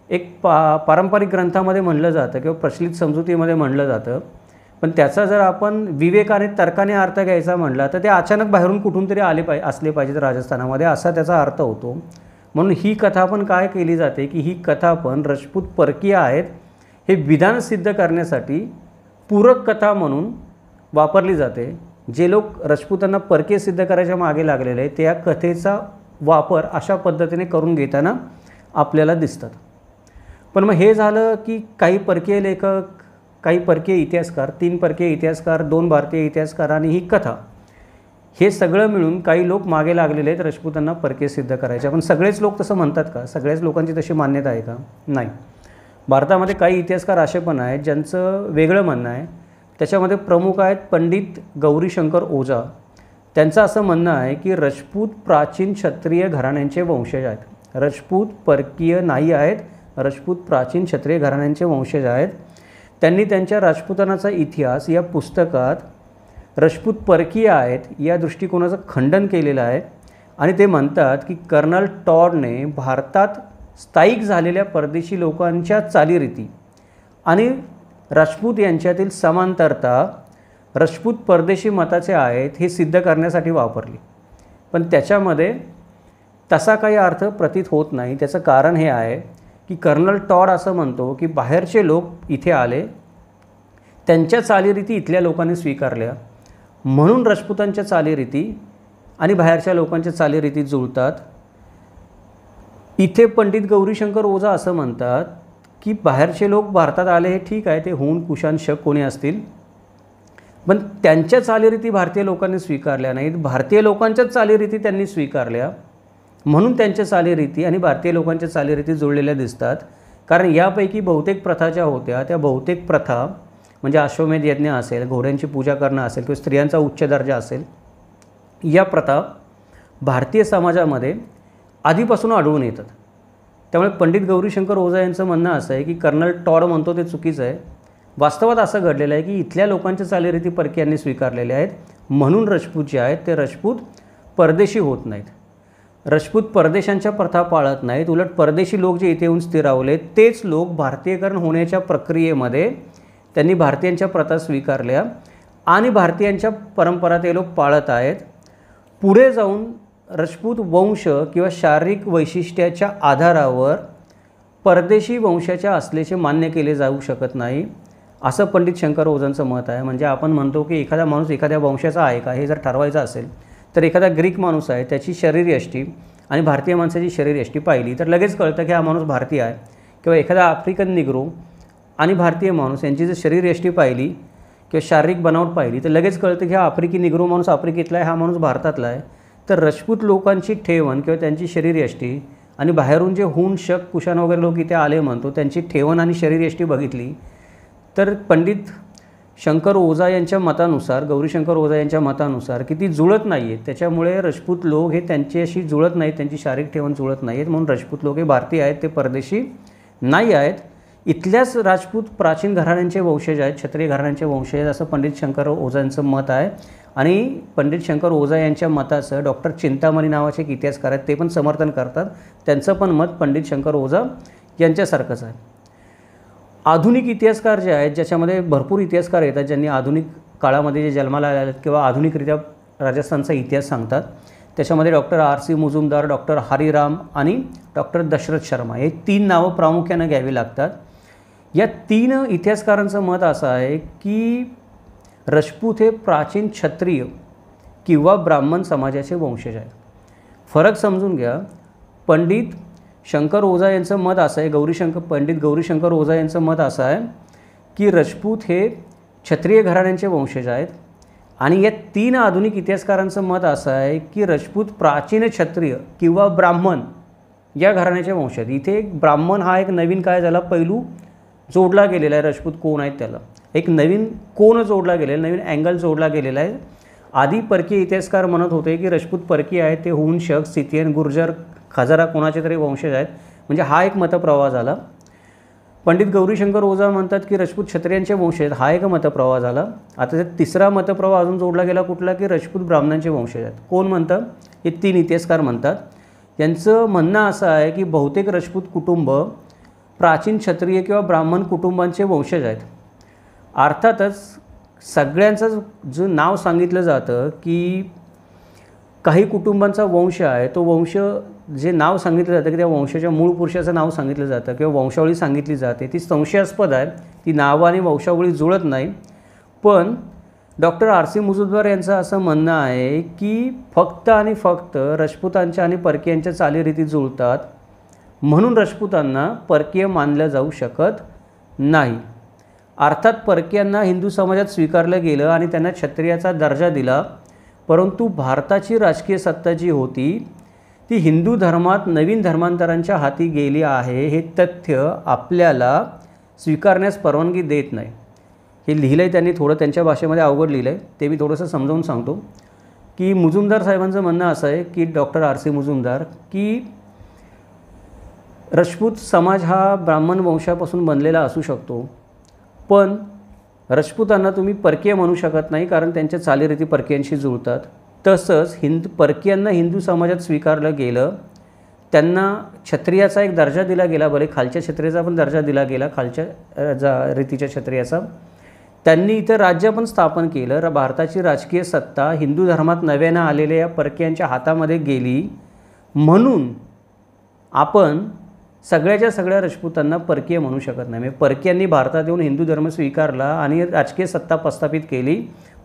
एक पारंपरिक ग्रंथामध्ये म्हणलं जातं किंवा प्रचलित समजुतीमध्ये म्हणलं जातं. पण त्याचा जर आपण विवेकाने तर्काने अर्थ घ्यायचा म्हटला तर ते अचानक बाहेरून कुठून तरी असले पाहिजेत राजस्थानामध्ये, असा त्याचा अर्थ होतो. म्हणून ही कथा पण काय केली जाते की ही कथा पण राजपूत परकीय आहेत हे विधान सिद्ध करण्यासाठी पूरक कथा म्हणून वापरली जाते. जे लोक राजपूतांना परकीय सिद्ध करायच्या मागे लागलेले आहेत ते या कथेचा वापर अशा पद्धतीने करून घेताना आपल्याला दिसतात. पण मग हे झालं की काही परकीय लेखक, काही परकीय इतिहासकार, 3 परकीय इतिहासकार, 2 भारतीय इतिहासकार आणि ही कथा, हे सगळं मिळून काही लोक मागे लागलेले आहेत राजपूतांना परकीय सिद्ध करायचे. पण सगळेच लोक तसं म्हणतात का? सगळ्याच लोकांची तशी मान्यता आहे का? नाही. भारतामध्ये काही इतिहासकार असे पण आहेत ज्यांचं वेगळं म्हणणं आहे. त्याच्यामध्ये प्रमुख आहेत पंडित गौरीशंकर ओझा. त्यांचं असं म्हणणं आहे की राजपूत प्राचीन क्षत्रिय घराण्यांचे वंशज आहेत. राजपूत परकीय नाही आहेत, राजपूत प्राचीन क्षत्रिय घराण्यांचे वंशज आहेत. त्यांनी त्यांच्या राजपूतानाचा इतिहास या पुस्तकात राजपूत परकीय आहेत या दृष्टिकोनाचं खंडन केलेलं आहे. आणि ते म्हणतात की कर्नल टॉडने भारतात स्थायिक झालेल्या परदेशी लोकांच्या चालीरीती आणि राजपूत यांच्यातील समांतरता राजपूत परदेशी मताचे आहेत हे सिद्ध करण्यासाठी वापरली. पण त्याच्यामध्ये तसा काही अर्थ प्रतीत होत नाही. त्याचं कारण हे आहे की कर्नल टॉड असं म्हणतो की बाहेरचे लोक इथे आले, त्यांच्या चालीरीती इथल्या लोकांनी स्वीकारल्या, म्हणून राजपूतांच्या चालीरीती आणि बाहेरच्या लोकांच्या चालीरीती जुळतात. इथे पंडित गौरीशंकर ओझा असं म्हणतात की बाहेरचे लोक भारतात आले हे ठीक आहे, ते हुन, कुशाण, शक कोणी असतील, पण त्यांच्या चालीरीती भारतीय लोकांनी स्वीकारल्या नाहीत, भारतीय लोकांच्याच चालीरीती त्यांनी स्वीकारल्या, म्हणून त्यांच्या चालीरीती आणि भारतीय लोकांच्या चालीरीती जुळलेल्या दिसतात. कारण यापैकी बहुतेक प्रथा ज्या होत्या त्या बहुतेक प्रथा म्हणजे अश्वमेध यज्ञ असेल, घोड्यांची पूजा करणं असेल किंवा स्त्रियांचा उच्च दर्जा असेल, या प्रथा भारतीय समाजामध्ये आधीपासून आढळून येतात. त्यामुळे पंडित गौरीशंकर ओझा यांचं म्हणणं असं आहे की कर्नल टॉड म्हणतो ते चुकीचं आहे. वास्तवात असं घडलेलं आहे की इथल्या लोकांच्या चालीरीती परकीयांनी स्वीकारलेल्या आहेत, म्हणून राजपूत जे आहेत ते राजपूत परदेशी होत नाहीत. राजपूत परदेशांच्या प्रथा पाळत नाहीत, उलट परदेशी लोक जे इथे येऊन स्थिरावले तेच लोक भारतीयकरण होण्याच्या प्रक्रियेमध्ये त्यांनी भारतीयांच्या प्रथा स्वीकारल्या आणि भारतीयांच्या परंपरा ते लोक पाळत आहेत. पुढे जाऊन राजपूत वंश किंवा शारीरिक वैशिष्ट्याच्या आधारावर परदेशी वंशाच्या असल्याचे मान्य केले जाऊ शकत नाही, असं पंडित शंकर ओझांचं मत आहे. म्हणजे आपण म्हणतो की एखादा माणूस एखाद्या वंशाचा आहे का हे जर ठरवायचं असेल तर एखादा ग्रीक माणूस आहे, त्याची शरीरयष्टी आणि भारतीय माणसाची शरीरयष्टी पाहिली तर लगेच कळतं की हा माणूस भारतीय आहे. किंवा एखादा आफ्रिकन निग्रो आणि भारतीय माणूस यांची जर शरीरयष्टी पाहिली किंवा शारीरिक बनावट पाहिली तर लगेच कळतं की हा आफ्रिकी निग्रो माणूस आफ्रिकेतला आहे, हा माणूस भारतातला आहे. तर राजपूत लोकांची ठेवण किंवा त्यांची शरीरयष्टी आणि बाहेरून जे हुन, शक, कुशाण वगैरे लोक इथे आले म्हणतो त्यांची ठेवण आणि शरीरयष्टी बघितली तर पंडित शंकर ओझा यांच्या मतानुसार, गौरीशंकर ओझा यांच्या मतानुसार की ती जुळत नाही आहेत. त्याच्यामुळे राजपूत लोक हे त्यांच्याशी जुळत नाहीत, त्यांची शारीरिक ठेवण जुळत नाही आहेत, म्हणून राजपूत लोक हे भारतीय आहेत, ते परदेशी नाही आहेत. इथल्याच राजपूत प्राचीन घराण्यांचे वंशज आहेत, क्षत्रिय घराण्यांचे वंशज आहेत असं पंडित शंकर ओझांचं मत आहे. आणि पंडित शंकर ओझा यांच्या मताचं डॉक्टर चिंतामणी नावाचे एक इतिहासकार आहेत ते पण समर्थन करतात. त्यांचं पण मत पंडित शंकर ओझा यांच्यासारखंच आहे. आधुनिक इतिहासकार जे आहेत, ज्याच्यामध्ये भरपूर इतिहासकार येतात ज्यांनी आधुनिक काळामध्ये जे जन्माला आले आहेत किंवा आधुनिकरित्या राजस्थानचा इतिहास सांगतात, त्याच्यामध्ये doctor R.C. Mujumdar, doctor Hariram आणि डॉक्टर दशरथ शर्मा हे 3 नावं प्रामुख्यानं घ्यावी लागतात. या 3 इतिहासकारांचं मत असं आहे की राजपूत हे प्राचीन क्षत्रिय किंवा ब्राह्मण समाजाचे वंशज आहेत. फरक समजून घ्या. पंडित शंकर ओझा यांचं मत असं आहे, पंडित गौरीशंकर ओझा यांचं मत असं आहे की राजपूत हे क्षत्रिय घराण्यांचे वंशज आहेत. आणि या 3 आधुनिक इतिहासकारांचं मत असं आहे की राजपूत प्राचीन क्षत्रिय किंवा ब्राह्मण या घराण्याचे वंशज. इथे एक ब्राह्मण हा एक नवीन काय झाला पैलू जोडला गेलेला आहे. राजपूत कोण आहेत त्याला एक नवीन कोण जोडला गेलेला, नवीन अँगल जोडला गेलेला आहे. आधी परकीय इतिहासकार म्हणत होते की राजपूत परकीय आहेत, ते हुन, शक, सिथियन, गुर्जर, खजारा कोणाचे तरी वंशज आहेत. म्हणजे हा एक मतप्रवाह झाला. पंडित गौरीशंकर ओझा म्हणतात की राजपूत क्षत्रियांचे वंशज आहेत, हा एक मतप्रवाह झाला. आता त्यात तिसरा मतप्रवाह अजून जोडला गेला कुठला की राजपूत ब्राह्मणांचे वंशज आहेत. कोण म्हणतं? हे 3 इतिहासकार म्हणतात. यांचं म्हणणं असं आहे की बहुतेक राजपूत कुटुंब प्राचीन क्षत्रिय किंवा ब्राह्मण कुटुंबांचे वंशज आहेत. अर्थातच सगळ्यांचं जे नाव सांगितलं जातं की काही कुटुंबांचा वंश आहे, तो वंश जे नाव सांगितलं जातं की त्या वंशाच्या मूळ पुरुषाचं नाव सांगितलं जातं किंवा वंशावळी सांगितली जाते ती संशयास्पद आहे, ती नावं आणि वंशावळी जुळत नाही. पण डॉक्टर R.C. मुजुमदार यांचं असं म्हणणं आहे की फक्त आणि फक्त राजपूतांच्या आणि परकीयांच्या चालीरीती जुळतात, म्हणून राजपूतांना परकीय मानलं जाऊ शकत नाही. अर्थात परकीयांना हिंदू समाजात स्वीकारलं गेलं आणि त्यांना क्षत्रियाचा दर्जा दिला, परंतु भारताची राजकीय सत्ता जी होती ती हिंदू धर्मात नवीन धर्मांतरांच्या हाती गेली आहे हे तथ्य आपल्याला स्वीकारण्यास परवानगी देत नाही. हे लिहिलं आहे त्यांनी, थोडं त्यांच्या भाषेमध्ये अवघड लिहिलं आहे, ते मी थोडंसं समजावून सांगतो. की मुजुमदार साहेबांचं म्हणणं असं आहे की डॉक्टर R.C. मुजुमदार की राजपूत समाज हा ब्राह्मण वंशापासून बनलेला असू शकतो, पण राजपूतांना तुम्ही परकीय म्हणू शकत नाही कारण त्यांच्या चालीरीती परकीयांशी जुळतात. तसंच परकीयांना हिंदू समाजात स्वीकारलं गेलं, त्यांना क्षत्रियाचा एक दर्जा दिला गेला, भले खालच्या क्षत्रियाचा पण दर्जा दिला गेला, खालच्या रीतीच्या क्षत्रियाचा. त्यांनी इथं राज्य पण स्थापन केलं. भारताची राजकीय सत्ता हिंदू धर्मात नव्यानं आलेल्या या परकीयांच्या हातामध्ये गेली, म्हणून आपण सगळ्याच्या सगळ्या राजपूतांना परकीय म्हणू शकत नाही. म्हणजे परकीयांनी भारतात येऊन हिंदू धर्म स्वीकारला आणि राजकीय सत्ता प्रस्थापित केली,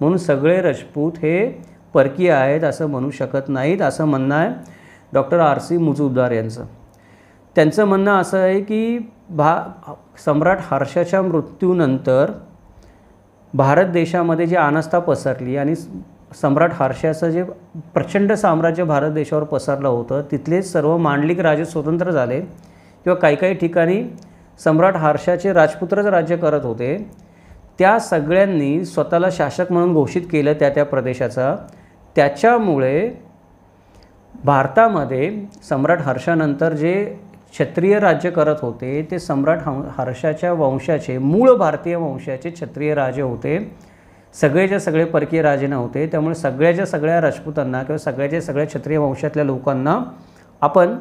म्हणून सगळे राजपूत हे परकीय आहेत असं म्हणू शकत नाहीत, असं म्हणणं आहे डॉक्टर R.C. मुजुमदार यांचं. त्यांचं म्हणणं असं आहे की सम्राट हर्षाच्या मृत्यूनंतर भारत देशामध्ये जी अनास्था पसरली आणि सम्राट हर्षाचं जे प्रचंड साम्राज्य भारत देशावर पसरलं होतं, तिथले सर्व मांडलिक राजे स्वतंत्र झाले किंवा काही ठिकाणी सम्राट हर्षाचे राजपुत्रच राज्य करत होते. त्या सगळ्यांनी स्वतःला शासक म्हणून घोषित केलं त्या प्रदेशाचा. त्याच्यामुळे भारतामध्ये सम्राट हर्षानंतर जे क्षत्रिय राज्य करत होते ते सम्राट हर्षाच्या वंशाचे, मूळ भारतीय वंशाचे क्षत्रिय राजे होते, सगळेच्या सगळे परकीय राजे नव्हते. त्यामुळे सगळ्याच्या सगळ्या राजपूतांना किंवा सगळ्याच्या सगळ्या क्षत्रिय वंशातल्या लोकांना आपण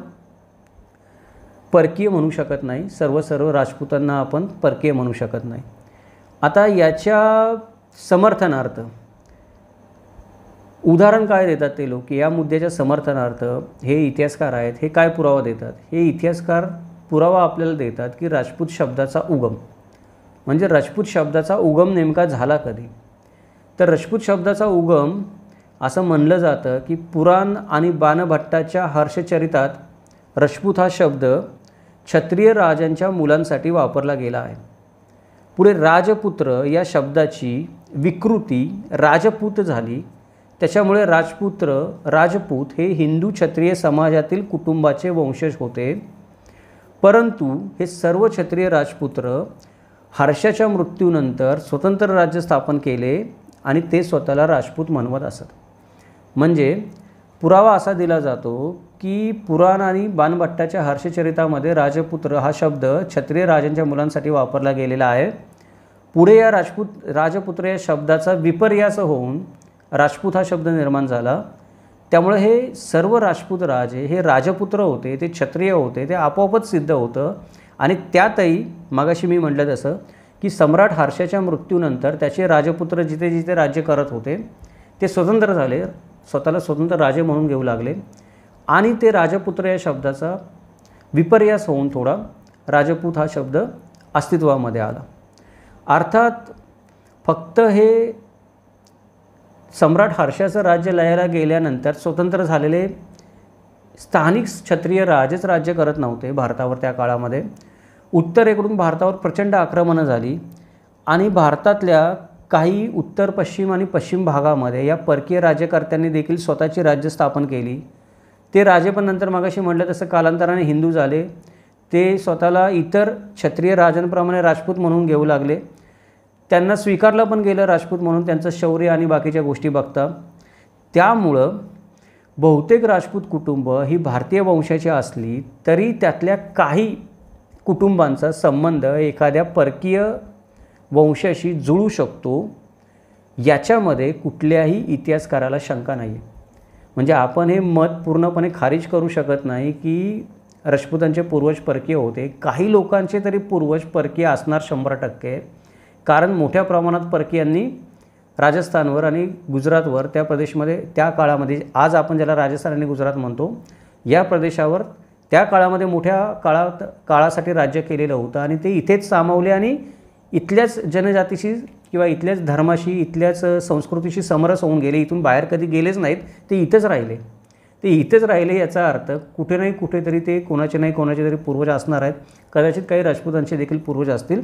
परकीय म्हणू शकत नाही, सर्व राजपूतांना आपण परकीय म्हणू शकत नाही। आता याच्या समर्थनार्थ उदाहरण काय देतात ते लोक, की या मुद्द्याच्या समर्थनार्थ हे इतिहासकार आहेत, हे काय पुरावा देतात? हे इतिहासकार पुरावा आपल्याला देतात की राजपूत शब्दाचा उगम, म्हणजे राजपूत शब्दाचा उगम नेमका झाला कधी? तर राजपूत शब्दाचा उगम असं म्हणलं जातं की पुराण आणि बाणभट्टाच्या हर्षचरितात राजपूत हा शब्द क्षत्रिय राजांच्या मुलांसाठी वापरला गेला आहे। पुढे राजपुत्र या शब्दाची विकृती राजपूत झाली, त्याच्यामुळे राजपूत हे हिंदू क्षत्रिय समाजातील कुटुंबाचे वंशज होते। परंतु हे सर्व क्षत्रिय राजपुत्र हर्षाच्या मृत्यूनंतर स्वतंत्र राज्य स्थापन केले आणि ते स्वतःला राजपूत म्हणवत असत। म्हणजे पुरावा असा दिला जातो की पुराण आणि बाणभट्टाच्या हर्षचरितामध्ये राजपुत्र हा शब्द क्षत्रिय राजांच्या मुलांसाठी वापरला गेलेला आहे। पुढे या राजपुत्र या शब्दाचा विपर्यास होऊन राजपूत हा शब्द निर्माण झाला। त्यामुळे हे सर्व राजपूत राजे हे राजपुत्र होते, ते क्षत्रिय होते, ते आपोआपच सिद्ध होतं। आणि त्यातही मगाशी मी म्हटलं तसं की सम्राट हर्षाच्या मृत्यूनंतर त्याचे राजपुत्र जिथे जिथे राज्य करत होते ते स्वतंत्र झाले, स्वतःला स्वतंत्र राजे म्हणून घेऊ लागले आणि ते राजपुत्र या शब्दाचा विपर्यास होऊन थोडा राजपूत हा शब्द अस्तित्वामध्ये आला। अर्थात फक्त हे सम्राट हर्षाचं राज्य लयाला गेल्यानंतर स्वतंत्र झालेले स्थानिक क्षत्रिय राजेच राज्य करत नव्हते भारतावर। त्या काळामध्ये उत्तरेकडून भारतावर प्रचंड आक्रमणं झाली आणि भारतातल्या काही उत्तर पश्चिम आणि पश्चिम भागामध्ये या परकीय राज्यकर्त्यांनी देखील स्वतःची राज्य स्थापन केली। ते राजे पण नंतर मगाशी म्हटलं तसं कालांतराने हिंदू झाले, ते स्वतःला इतर क्षत्रिय राजांप्रमाणे राजपूत म्हणून घेऊ लागले। त्यांना स्वीकारलं पण गेलं राजपूत म्हणून, त्यांचं शौर्य आणि बाकीच्या गोष्टी बघता। त्यामुळं बहुतेक राजपूत कुटुंब ही भारतीय वंशाची असली तरी त्यातल्या काही कुटुंबांचा संबंध एखाद्या परकीय वंशाशी जुळू शकतो, याच्यामध्ये कुठल्याही इतिहासकाराला शंका नाही आहे। म्हणजे आपण हे मत पूर्णपणे खारिज करू शकत नाही की राजपूतांचे पूर्वज परकीय होते। काही लोकांचे तरी पूर्वज परकीय असणार 100%, कारण मोठ्या प्रमाणात परकीयांनी राजस्थानवर आणि गुजरातवर त्या प्रदेशमध्ये त्या काळामध्ये, आज आपण ज्याला राजस्थान आणि गुजरात म्हणतो, या प्रदेशावर त्या काळामध्ये मोठ्या काळासाठी राज्य केलेलं होतं आणि ते इथेच सामावले आणि इथल्याच जनजातीशी किंवा इथल्याच धर्माशी, इथल्याच संस्कृतीशी समरस होऊन गेले। इथून बाहेर कधी गेलेच नाहीत, ते इथेच राहिले। याचा अर्थ कुठे नाही कुठेतरी ते कोणाचे नाही कोणाचे तरी पूर्वज असणार आहेत, कदाचित काही राजपूतांचे देखील पूर्वज असतील,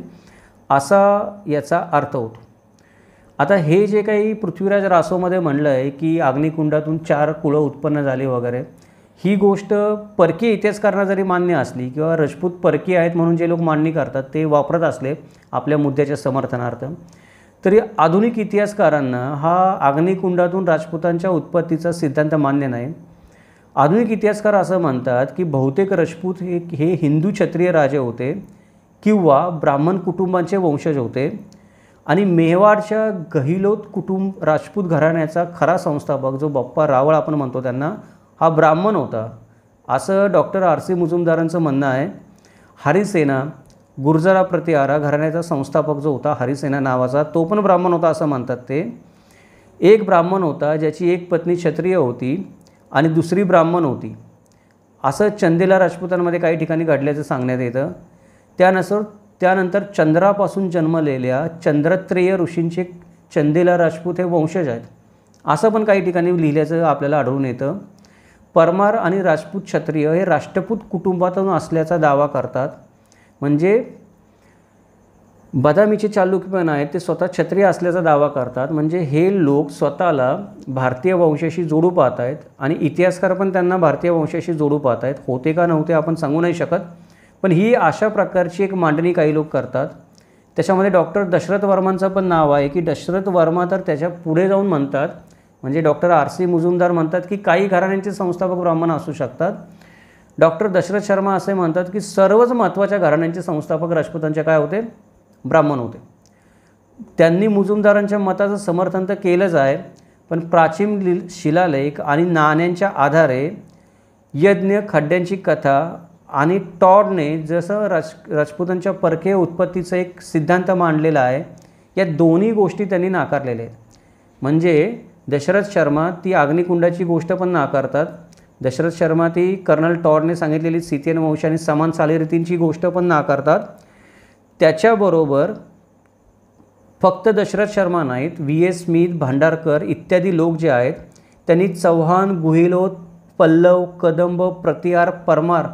असा याचा अर्थ होतो। आता हे जे काही पृथ्वीराज रासोमध्ये म्हणलं आहे की अग्निकुंडातून 4 कुळं उत्पन्न झाली वगैरे, ही गोष्ट परकीय इतिहासकारांना जरी मान्य असली किंवा राजपूत परकीय आहेत म्हणून जे लोक मांडणी करतात ते वापरत असले आपल्या मुद्द्याच्या समर्थनार्थ, तरी आधुनिक इतिहासकारांना हा अग्निकुंडातून राजपूतांच्या उत्पत्तीचा सिद्धांत मान्य नाही। आधुनिक इतिहासकार असं म्हणतात की बहुतेक राजपूत हे हिंदू क्षत्रिय राजे होते किंवा ब्राह्मण कुटुंबांचे वंशज होते आणि मेवाडच्या गहिलोत राजपूत घराण्याचा खरा संस्थापक जो बाप्पा रावळ आपण म्हणतो त्यांना, हा ब्राह्मण होता, असं डॉक्टर R.C. मुजुमदारांचं म्हणणं आहे। हरिसेना गुर्जरा प्रतिहारा घराण्याचा संस्थापक जो होता हरिसेना नावाचा, तो पण ब्राह्मण होता असं म्हणतात ते। एक ब्राह्मण होता ज्याची एक पत्नी क्षत्रिय होती आणि दुसरी ब्राह्मण होती, असं चंदेला राजपूतांमध्ये काही ठिकाणी घडल्याचं सांगण्यात येतं। त्यानंतर चंद्रापासून जन्मलेल्या चंद्रत्रेय ऋषींचे चंदेला राजपूत हे वंशज आहेत, असं पण काही ठिकाणी लिहिल्याचं आपल्याला आढळून येतं। परमार आणि राजपूत क्षत्रिय हे राष्ट्रपूत कुटुंबातून असल्याचा दावा करतात, म्हणजे बदामीचे चालुक्य पण आहेत ते स्वतः क्षत्रिय असल्याचा दावा करतात। म्हणजे हे लोक स्वतःला भारतीय वंशाशी जोडू पाहत आहेत आणि इतिहासकार पण त्यांना भारतीय वंशाशी जोडू पाहत आहेत। होते का नव्हते आपण सांगू नाही शकत, पण ही अशा प्रकारची एक मांडणी काही लोक करतात। त्याच्यामध्ये डॉक्टर दशरथ वर्मांचं पण नाव आहे की दशरथ वर्मा तर त्याच्या पुढे जाऊन म्हणतात, म्हणजे डॉक्टर R.C. मुजुमदार म्हणतात की काही घराण्यांचे संस्थापक ब्राह्मण असू शकतात। डॉक्टर दशरथ शर्मा असे म्हणतात की सर्वच महत्त्वाच्या घराण्यांचे संस्थापक राजपूतांचे काय होते, ब्राह्मण होते। त्यांनी मुजुमदारांच्या मताचं समर्थन तर केलंच आहे, पण प्राचीन शिलालेख आणि नाण्यांच्या आधारे यज्ञ, खड्ड्यांची कथा आणि टॉडने जसं राजपुतांच्या परकीय उत्पत्तीचा एक सिद्धांत मांडलेला आहे, या दोन्ही गोष्टी त्यांनी नाकारलेल्या आहेत. म्हणजे दशरथ शर्मा ती अग्निकुंडाची गोष्ट पण नाकारतात. दशरथ शर्मा ती कर्नल टॉडने सांगितलेली सिथियन वंश आणि समान चालीरीतींची गोष्ट पण नाकारतात. त्याच्याबरोबर फक्त दशरथ शर्मा नाहीत, V.S. स्मिथ, भांडारकर इत्यादी लोक जे आहेत त्यांनी चव्हाण, गुहिलोत, पल्लव, कदंब, प्रतिहार, परमार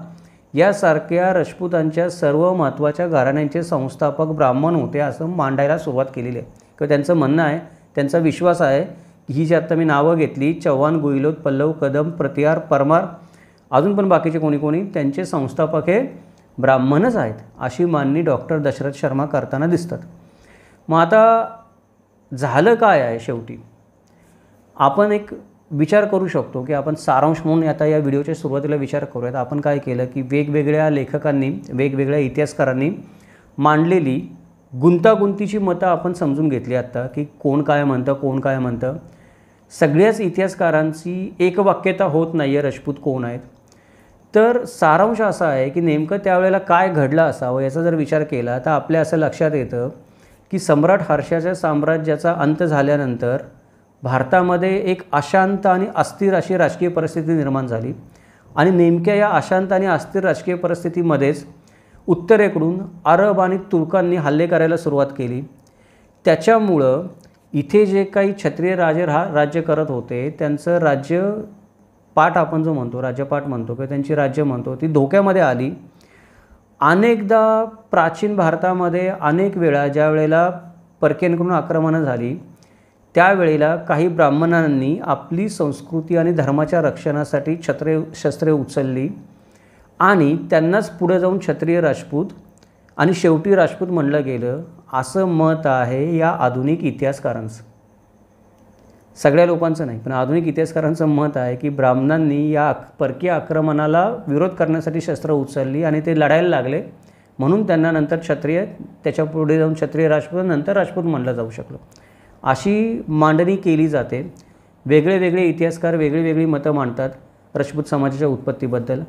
यासारख्या राजपुतांच्या सर्व महत्त्वाच्या घराण्यांचे संस्थापक ब्राह्मण होते असं मांडायला सुरुवात केलेली आहे. किंवा त्यांचं म्हणणं आहे, त्यांचा विश्वास आहे की ही जी आत्ता मी नावं घेतली, चव्हाण, गुहिलोत, पल्लव, कदंब, प्रतिहार, परमार, अजून पण बाकीचे कोणी त्यांचे संस्थापक हे ब्राह्मणच आहेत अशी मांडणी डॉक्टर दशरथ शर्मा करताना दिसतात. मग आता झालं काय आहे शेवटी, आपण एक विचार करू शकतो की आपण सारांश म्हणून आता या व्हिडिओच्या सुरुवातीला विचार करूयात. आपण काय केलं की वेगवेगळ्या लेखकांनी, वेगवेगळ्या इतिहासकारांनी मांडलेली गुंतागुंतीची मतं आपण समजून घेतली आत्ता, की कोण काय म्हणतं, कोण काय म्हणतं. सगळ्याच इतिहासकारांची एकवाक्यता होत नाही आहे राजपूत कोण आहेत. तर सारांश असा आहे की नेमकं त्यावेळेला काय घडलं असावं याचा जर विचार केला तर आपल्या असं लक्षात येतं की सम्राट हर्षाच्या साम्राज्याचा अंत झाल्यानंतर भारतामध्ये एक अशांत आणि अस्थिर अशी राजकीय परिस्थिती निर्माण झाली. आणि नेमक्या या अशांत आणि अस्थिर राजकीय परिस्थितीमध्येच उत्तरेकडून अरब आणि तुर्कांनी हल्ले करायला सुरुवात केली. त्याच्यामुळं इथे जे काही क्षत्रिय राज्य करत होते त्यांचं राज्यपाठ आपण जो म्हणतो, राज्यपाठ म्हणतो किंवा त्यांची राज्य म्हणतो, ती धोक्यामध्ये आली. अनेकदा प्राचीन भारतामध्ये अनेक वेळा ज्या वेळेला परकीयांकडून आक्रमणं झाली त्यावेळेला काही ब्राह्मणांनी आपली संस्कृती आणि धर्माच्या रक्षणासाठी शस्त्रे उचलली आणि त्यांनाच पुढे जाऊन क्षत्रिय राजपूत आणि शेवटी राजपूत म्हणलं गेलं असं मत आहे या आधुनिक इतिहासकारांचं. सगळ्या लोकांचं नाही, पण आधुनिक इतिहासकारांचं मत आहे की ब्राह्मणांनी या परकीय आक्रमणाला विरोध करण्यासाठी शस्त्र उचलली आणि ते लढायला लागले, म्हणून त्यांना नंतर क्षत्रिय, त्याच्या पुढे जाऊन क्षत्रिय राजपूत, नंतर राजपूत म्हणलं जाऊ शकलं, अशी मांडणी केली जाते. वेगळे इतिहासकार वेगळी मतं मांडतात राजपूत समाजाच्या उत्पत्तीबद्दल.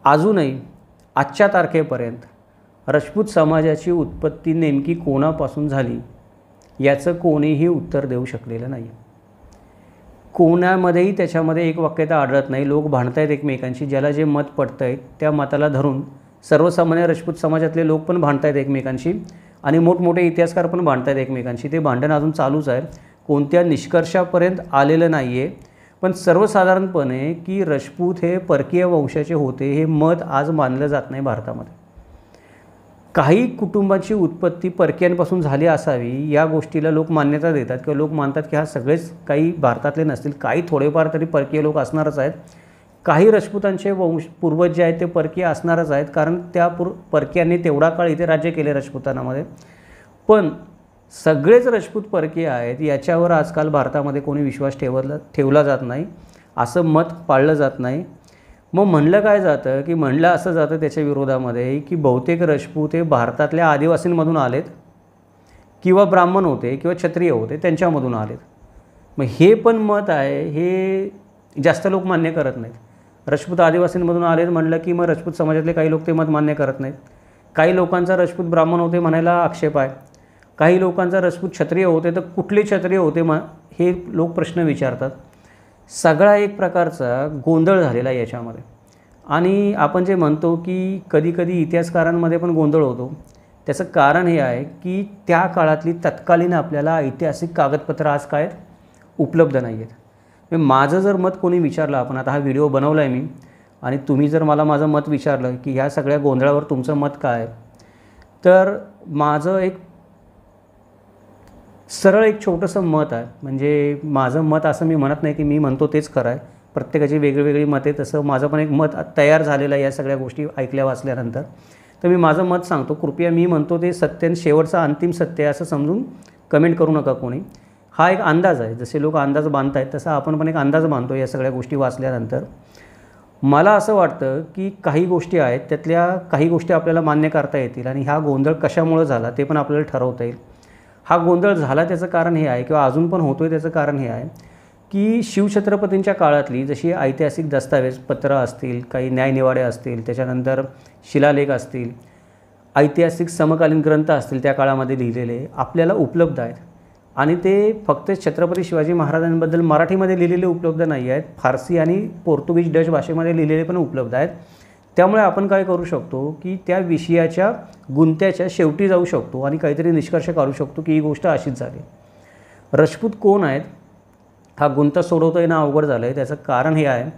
अजूनही आजच्या तारखेपर्यंत राजपूत समाजाची उत्पत्ती नेमकी कोणापासून झाली याचं कोणीही उत्तर देऊ शकलेलं नाही. कोणामध्येही त्याच्यामध्ये एक वाक्यता आढळत नाही. लोक भांडतायत एकमेकांशी, ज्याला जे मत पडतं आहे त्या मताला धरून सर्वसामान्य राजपूत समाजातले लोक पण भांडतायत एकमेकांशी आणि मोठमोठे इतिहासकार पण भांडतायत एकमेकांशी. ते भांडण अजून चालूच आहे, कोणत्या निष्कर्षापर्यंत आलेलं नाही आहे. पण सर्वसाधारणपणे की राजपूत हे परकीय वंशाचे होते हे मत आज मानलं जात नाही भारतामध्ये. काही कुटुंबाची उत्पत्ती परकीयांपासून झाली असावी या गोष्टीला लोक मान्यता देतात किंवा लोक मानतात की हा सगळेच काही भारतातले नसतील, काही थोडेफार तरी परकीय लोक असणारच आहेत. काही राजपुतांचे पूर्वज जे आहेत ते परकीय असणारच आहेत, कारण त्या परकीयांनी तेवढा काळ इथे राज्य केले राजपुतानामध्ये. पण सगळेच राजपूत परकीय आहेत याच्यावर आजकाल भारतामध्ये कोणी विश्वास ठेवला जात नाही, असं मत पाळलं जात नाही. मग म्हणलं काय जातं की म्हणलं असं जातं त्याच्या विरोधामध्ये की बहुतेक राजपूत हे भारतातल्या आदिवासींमधून आलेत किंवा ब्राह्मण होते किंवा क्षत्रिय होते त्यांच्यामधून आलेत. मग हे पण मत आहे, हे जास्त लोक मान्य करत नाहीत. राजपूत आदिवासींमधून आलेत म्हणलं की मग राजपूत समाजातले काही लोक ते मत मान्य करत नाहीत. काही लोकांचा राजपूत ब्राह्मण होते म्हणायला आक्षेप आहे. काही लोकांचा राजपूत क्षत्रिय होते तर कुठले क्षत्रिय होते हे लोक प्रश्न विचारतात. सगळा एक प्रकारचा गोंधळ झालेला आहे याच्यामध्ये. आणि आपण जे म्हणतो की कधीकधी इतिहासकारांमध्ये पण गोंधळ होतो, त्याचं कारण हे आहे की त्या काळातली तत्कालीन आपल्याला ऐतिहासिक कागदपत्रं आज काय उपलब्ध नाही आहेत. माझं जर मत कोणी विचारलं, आपण आता हा व्हिडिओ बनवला आहे मी, आणि तुम्ही जर मला माझं मत विचारलं की ह्या सगळ्या गोंधळावर तुमचं मत काय, तर माझं एक सरळ एक छोटंसं मत आहे. म्हणजे माझं मत असं मी म्हणत नाही की मी म्हणतो तेच खरं आहे, प्रत्येकाची वेगवेगळी मत आहे. तसं माझं पण एक मत तयार झालेलं आहे या सगळ्या गोष्टी ऐकल्या वाचल्यानंतर. तर मी माझं मत सांगतो, कृपया मी म्हणतो ते सत्य आणि शेवटचं अंतिम सत्य आहे असं समजून कमेंट करू नका कोणी. हा एक अंदाज आहे, जसे लोक अंदाज बांधत आहेत तसा आपण पण एक अंदाज बांधतो या सगळ्या गोष्टी वाचल्यानंतर. मला असं वाटतं की काही गोष्टी आहेत त्यातल्या काही गोष्टी आपल्याला मान्य करता येतील आणि हा गोंधळ कशामुळे झाला ते पण आपल्याला ठरवता येईल. हा गोंधळ झाला त्याचं कारण हे आहे किंवा अजून पण होतो आहे त्याचं कारण हे आहे की शिवछत्रपतींच्या काळातली जशी ऐतिहासिक दस्तावेज पत्र असतील, काही न्यायनिवाडे असतील, त्याच्यानंतर शिलालेख असतील, ऐतिहासिक समकालीन ग्रंथ असतील त्या काळामध्ये लिहिलेले आपल्याला उपलब्ध आहेत. आणि ते फक्त छत्रपती शिवाजी महाराजांबद्दल मराठीमध्ये लिहिलेले उपलब्ध नाही आहेत, फारसी आणि पोर्तुगीज डच भाषेमध्ये लिहिलेले पण उपलब्ध आहेत. त्यामुळे आपण काय करू शकतो की त्या विषयाच्या गुंत्याच्या शेवटी जाऊ शकतो आणि काहीतरी निष्कर्ष काढू शकतो की ही गोष्ट अशीच झाली. राजपूत कोण आहेत हा गुंता सोडवता येणं अवघड झालं आहे. त्याचं कारण हे आहे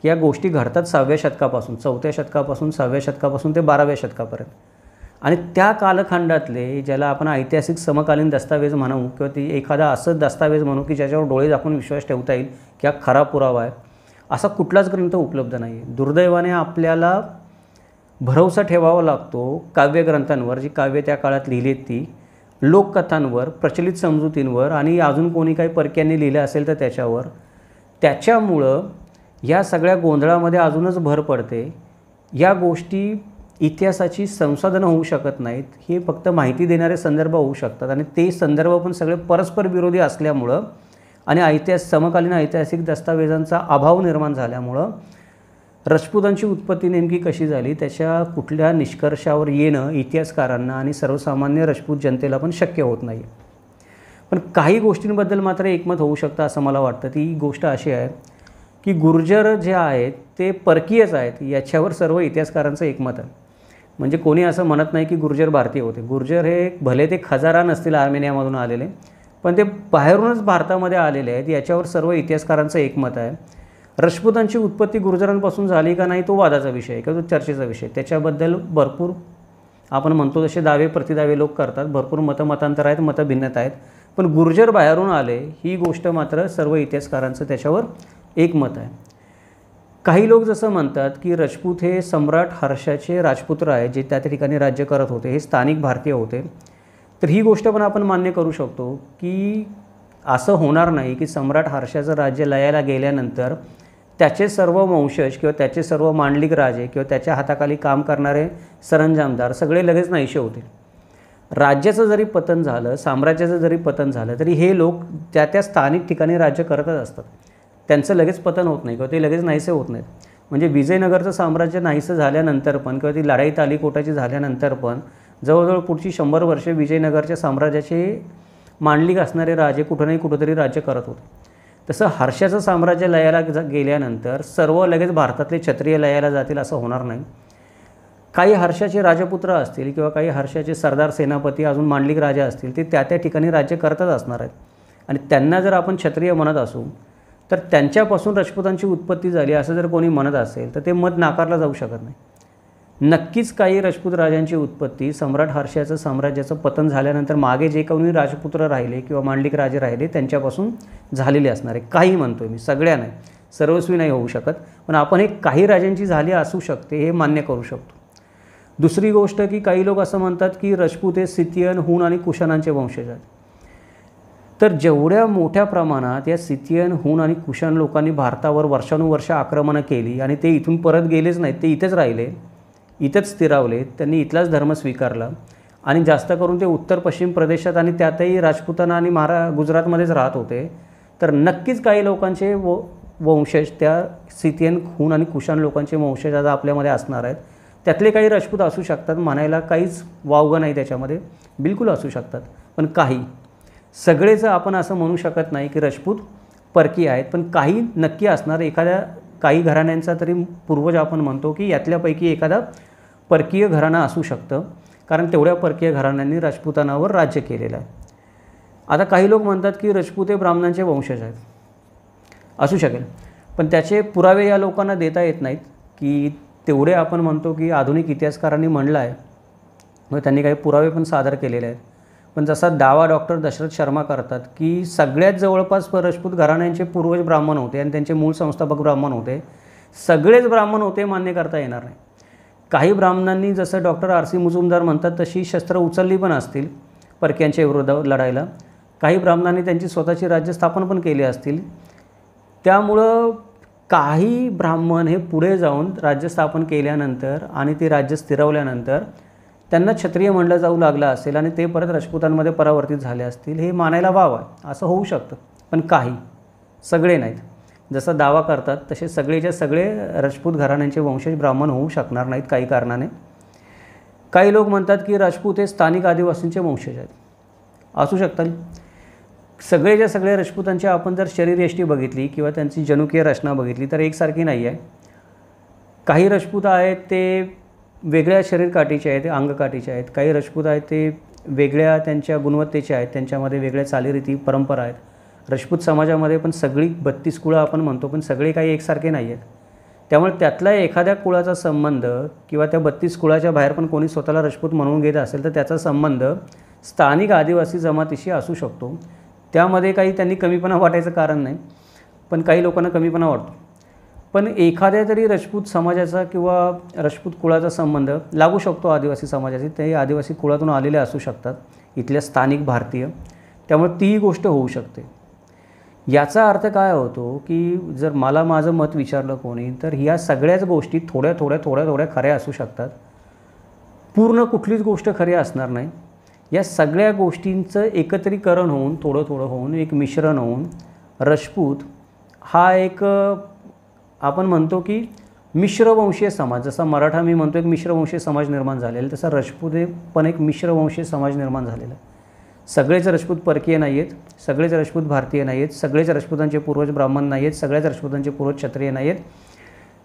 की या गोष्टी घडतात 6व्या शतकापासून, 4थ्या शतकापासून, 6व्या शतकापासून ते 12व्या शतकापर्यंत. आणि त्या कालखंडातले ज्याला आपण ऐतिहासिक समकालीन दस्तावेज म्हणू किंवा ती एखादा असं दस्तावेज म्हणू की ज्याच्यावर डोळे झाकून विश्वास ठेवता येईल की हा खरा पुरावा आहे, असा कुठलाच ग्रंथ उपलब्ध नाही आहे. दुर्दैवाने आपल्याला भरवसा ठेवावा लागतो काव्यग्रंथांवर, जी काव्य त्या काळात लिहिली ती, लोककथांवर, प्रचलित समजुतींवर आणि अजून कोणी काही परक्यांनी लिहिलं असेल तर त्याच्यावर. त्याच्यामुळं या सगळ्या गोंधळामध्ये अजूनच भर पडते. या गोष्टी इतिहासाची संसाधनं होऊ शकत नाहीत, हे फक्त माहिती देणारे संदर्भ होऊ शकतात. आणि ते संदर्भ पण सगळे परस्पर विरोधी असल्यामुळं आणि समकालीन ऐतिहासिक दस्तावेजांचा अभाव निर्माण झाल्यामुळं राजपुतांची उत्पत्ती नेमकी कशी झाली त्याच्या कुठल्या निष्कर्षावर येणं इतिहासकारांना आणि सर्वसामान्य राजपूत जनतेला पण शक्य होत नाही. पण काही गोष्टींबद्दल मात्र एकमत होऊ शकतं असं मला वाटतं. ती गोष्ट अशी आहे की गुर्जर जे आहेत ते परकीयच आहेत, याच्यावर सर्व इतिहासकारांचं एकमत आहे. म्हणजे कोणी असं म्हणत नाही की गुर्जर भारतीय होते. गुर्जर हे भले ते खजारा नसतील आर्मेनियामधून आलेले, पण ते बाहेरूनच भारतामध्ये आलेले आहेत, याच्यावर सर्व इतिहासकारांचं एकमत आहे. राजपुतांची उत्पत्ती गुर्जरांपासून झाली का नाही तो वादाचा विषय आहे किंवा तो चर्चेचा विषय. त्याच्याबद्दल भरपूर आपण म्हणतो तसे दावे प्रतिदावे लोक करतात, भरपूर मतांतर आहेत, मतभिन्नता आहेत. पण गुर्जर बाहेरून आले ही गोष्ट मात्र सर्व इतिहासकारांचं त्याच्यावर एकमत आहे. काही लोक जसं म्हणतात की राजपूत हे सम्राट हर्षाचे राजपुत्र आहे, जे त्या ठिकाणी राज्य करत होते, हे स्थानिक भारतीय होते. तर ही गोष्ट पण आपण मान्य करू शकतो की असं होणार नाही की सम्राट हर्षाचं राज्य लयाला गेल्यानंतर त्याचे सर्व वंशज किंवा त्याचे सर्व मांडलिक राजे किंवा त्याच्या हाताखाली काम करणारे सरंजामदार सगळे लगेच नाहीसे होतील. राज्याचं जरी पतन झालं, साम्राज्याचं जरी पतन झालं, तरी हे लोक त्या त्या स्थानिक ठिकाणी राज्य करतच असतात. त्यांचं लगेच पतन होत नाही किंवा ते लगेच नाहीसे होत नाहीत. म्हणजे विजयनगरचं साम्राज्य नाहीसं झाल्यानंतर पण किंवा ती लढाई तालिकोटाची झाल्यानंतर पण जवळजवळ पुढची 100 वर्षे विजयनगरच्या साम्राज्याचे मांडलिक असणारे राजे कुठं नाही कुठंतरी राज्य करत होते. तसं हर्षाचं साम्राज्य लयाला गेल्यानंतर सर्व लगेच भारतातले क्षत्रिय लयाला जातील असं होणार नाही. काही हर्षाचे राजपुत्र असतील किंवा काही हर्षाचे सरदार सेनापती अजून मांडलिक राजे असतील, ते त्या त्या ठिकाणी राज्य करतच असणार आहेत. आणि त्यांना जर आपण क्षत्रिय म्हणत असू तर त्यांच्यापासून राजपुतांची उत्पत्ती झाली असं जर कोणी म्हणत असेल तर ते मत नाकारलं जाऊ शकत नाही. नक्कीच काही राजपूत राजांची उत्पत्ती सम्राट हर्षाचं साम्राज्याचं पतन झाल्यानंतर मागे जे कोणी राजपुत्र राहिले किंवा मांडलिक राजे राहिले त्यांच्यापासून झालेले असणार आहे. काही म्हणतोय मी, सगळ्या नाही, सर्वस्वी नाही होऊ शकत, पण आपण हे काही राजांची झाली असू शकते हे मान्य करू शकतो. दुसरी गोष्ट की काही लोक असं म्हणतात की राजपूत हे सिथियन, हूण आणि कुशाणांचे वंशज आहेत. तर जेवढ्या मोठ्या प्रमाणात या सिथियन, हूण आणि कुशाण लोकांनी भारतावर वर्षानुवर्ष आक्रमणं केली आणि ते इथून परत गेलेच नाहीत, ते इथेच राहिले, इथंच स्थिरावले, त्यांनी इथलाच धर्म स्वीकारला आणि जास्त करून ते उत्तर पश्चिम प्रदेशात आणि त्यातही राजपुताना आणि गुजरातमध्येच राहत होते. तर नक्कीच काही लोकांचे वंशज त्या सिथियन, हूण आणि कुशाण लोकांचे वंशज आज आपल्यामध्ये असणार आहेत. त्यातले काही राजपूत असू शकतात, म्हणायला काहीच वावगं नाही त्याच्यामध्ये, बिलकुल असू शकतात. पण काही, सगळेच आपण असं म्हणू शकत नाही की राजपूत परकीय आहेत, पण काही नक्की असणार. काही घराण्यांचा तरी पूर्वज आपण म्हणतो की यातल्यापैकी एखादा परकीय घराणं असू शकतं, कारण तेवढ्या परकीय घराण्यांनी राजपुतानावर राज्य केलेलं आहे. आता काही लोक म्हणतात की राजपूत हे ब्राह्मणांचे वंशज आहेत, असू शकेल, पण त्याचे पुरावे या लोकांना देता येत नाहीत. की तेवढे आपण म्हणतो की आधुनिक इतिहासकारांनी म्हणलं आहे, मग त्यांनी काही पुरावे पण सादर केलेले आहेत. पण जसा दावा डॉक्टर दशरथ शर्मा करतात की सगळ्यात जवळपास राजपूत घराण्यांचे पूर्वज ब्राह्मण होते आणि त्यांचे मूळ संस्थापक ब्राह्मण होते, सगळेच ब्राह्मण होते मान्य करता येणार नाही. काही ब्राह्मणांनी जसं डॉक्टर आर सी मुजुमदार म्हणतात तशी शस्त्र उचलली पण असतील परक्यांच्या विरोधात लढायला. काही ब्राह्मणांनी त्यांची स्वतःची राज्य स्थापन पण केली असतील. त्यामुळं काही ब्राह्मण हे पुढे जाऊन राज्य स्थापन केल्यानंतर आणि ते राज्य स्थिरवल्यानंतर त्यांना क्षत्रिय म्हणलं जाऊ लागलं असेल आणि ते परत राजपुतांमध्ये परावर्तित झाले असतील, हे मानायला वाव आहे, असं होऊ शकतं. पण काही सगळे नाहीत. जसा दावा करतात तसे सगळेच्या सगळे राजपूत घराण्यांचे वंशज ब्राह्मण होऊ शकणार नाहीत काही कारणाने. काही लोक म्हणतात की राजपूत हे स्थानिक आदिवासींचे वंशज आहेत, असू शकतात. सगळेच्या सगळे राजपूतांचे आपण जर शरीरयष्टी बघितली किंवा त्यांची जनुकीय रचना बघितली तर एकसारखी नाही आहे. काही राजपूत आहेत ते वेगळ्या शरीरकाठीचे आहेत, अंगकाठीचे आहेत. काही राजपूत आहेत ते वेगळ्या त्यांच्या गुणवत्तेचे आहेत, त्यांच्यामध्ये वेगळ्या चालीरीती परंपरा आहेत. राजपूत समाजामध्ये पण सगळी 32 कुळं आपण म्हणतो, पण सगळे काही एकसारखे नाही आहेत. त्यामुळे त्यातला एखाद्या कुळाचा संबंध किंवा त्या 32 कुळाच्या बाहेर पण कोणी स्वतःला राजपूत म्हणून घेत असेल तर त्याचा संबंध स्थानिक आदिवासी जमातीशी असू शकतो. त्यामध्ये काही त्यांनी कमीपणा वाटायचं कारण नाही, पण काही लोकांना कमीपणा वाटतो. पण एखाद्या तरी राजपूत समाजाचा किंवा राजपूत कुळाचा संबंध लागू शकतो आदिवासी समाजाशी. ते आदिवासी कुळातून आलेले असू शकतात, इथल्या स्थानिक भारतीय. त्यामुळे तीही गोष्ट होऊ शकते. याचा अर्थ काय होतो की जर मला माझं मत विचारलं कोणी तर ह्या सगळ्याच गोष्टी थोड्या थोड्या खऱ्या असू शकतात. पूर्ण कुठलीच गोष्ट खरी असणार नाही. या सगळ्या गोष्टींचं एकत्रीकरण होऊन थोडं होऊन एक मिश्रण होऊन राजपूत हा एक आपण म्हणतो की मिश्रवंशीय समाज, जसा मराठा मी म्हणतो एक मिश्रवंशीय समाज निर्माण झालेला, तसा राजपूत हे पण एक मिश्रवंशीय समाज निर्माण झालेला आहे. सगळेच राजपूत परकीय नाही आहेत, सगळेच राजपूत भारतीय नाही आहेत, सगळेच राजपूतांचे पूर्वज ब्राह्मण नाही आहेत, सगळ्याच राजपूतांचे पूर्वज क्षत्रिय नाही आहेत,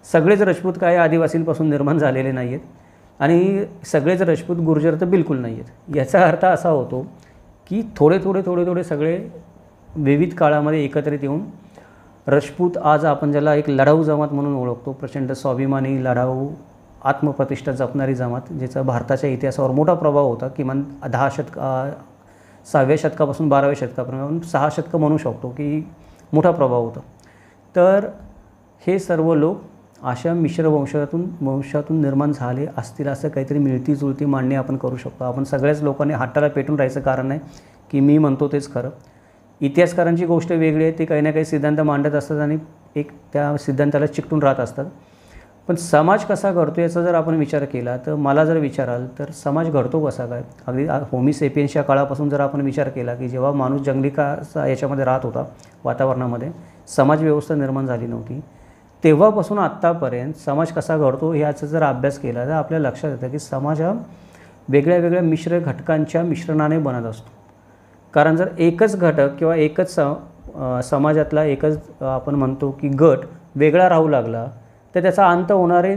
सगळेच राजपूत काय आदिवासींपासून निर्माण झालेले नाही आहेत आणि सगळेच राजपूत गुर्जर तर बिलकुल नाही आहेत. याचा अर्थ असा होतो की थोडे सगळे विविध काळामध्ये एकत्रित येऊन राजपूत आज आपण ज्याला एक लढाऊ जमात म्हणून ओळखतो, प्रचंड स्वाभिमानी लढाऊ आत्मप्रतिष्ठा जपणारी जमात, ज्याचा भारताच्या इतिहासावर मोठा प्रभाव होता. किमान 6व्या शतकापासून 12व्या शतकापर्यंत 6 शतकं म्हणू शकतो की मोठा प्रभाव होता. तर हे सर्व लोक अशा मिश्र वंशातून निर्माण झाले असतील असं काहीतरी मिळती जुळती मांडणी आपण करू शकतो. आपण सगळ्याच लोकांनी हाताला पेटून राहायचं कारण नाही की मी म्हणतो तेच खरं. इतिहासकारांची गोष्ट वेगळी आहे, ते काही ना काही सिद्धांत मांडत असतात आणि एक त्या सिद्धांताला चिकटून राहत असतात. पण समाज कसा घडतो याचा जर आपण विचार केला तर मला जर विचाराल तर समाज घडतो कसा काय, अगदी होमिसेपियन्सच्या काळापासून जर आपण विचार केला की जेव्हा माणूस जंगली याच्यामध्ये राहत होता, वातावरणामध्ये समाजव्यवस्था निर्माण झाली नव्हती, तेव्हापासून आत्तापर्यंत समाज कसा घडतो ह्याचा जर अभ्यास केला तर आपल्याला लक्षात येतं की समाज हा वेगळ्या मिश्र घटकांच्या मिश्रणाने बनत असतो. कारण जर एकच घटक किंवा एकच समाजातला एकच आपण म्हणतो की गट वेगळा राहू लागला तर त्याचा अंत होणारे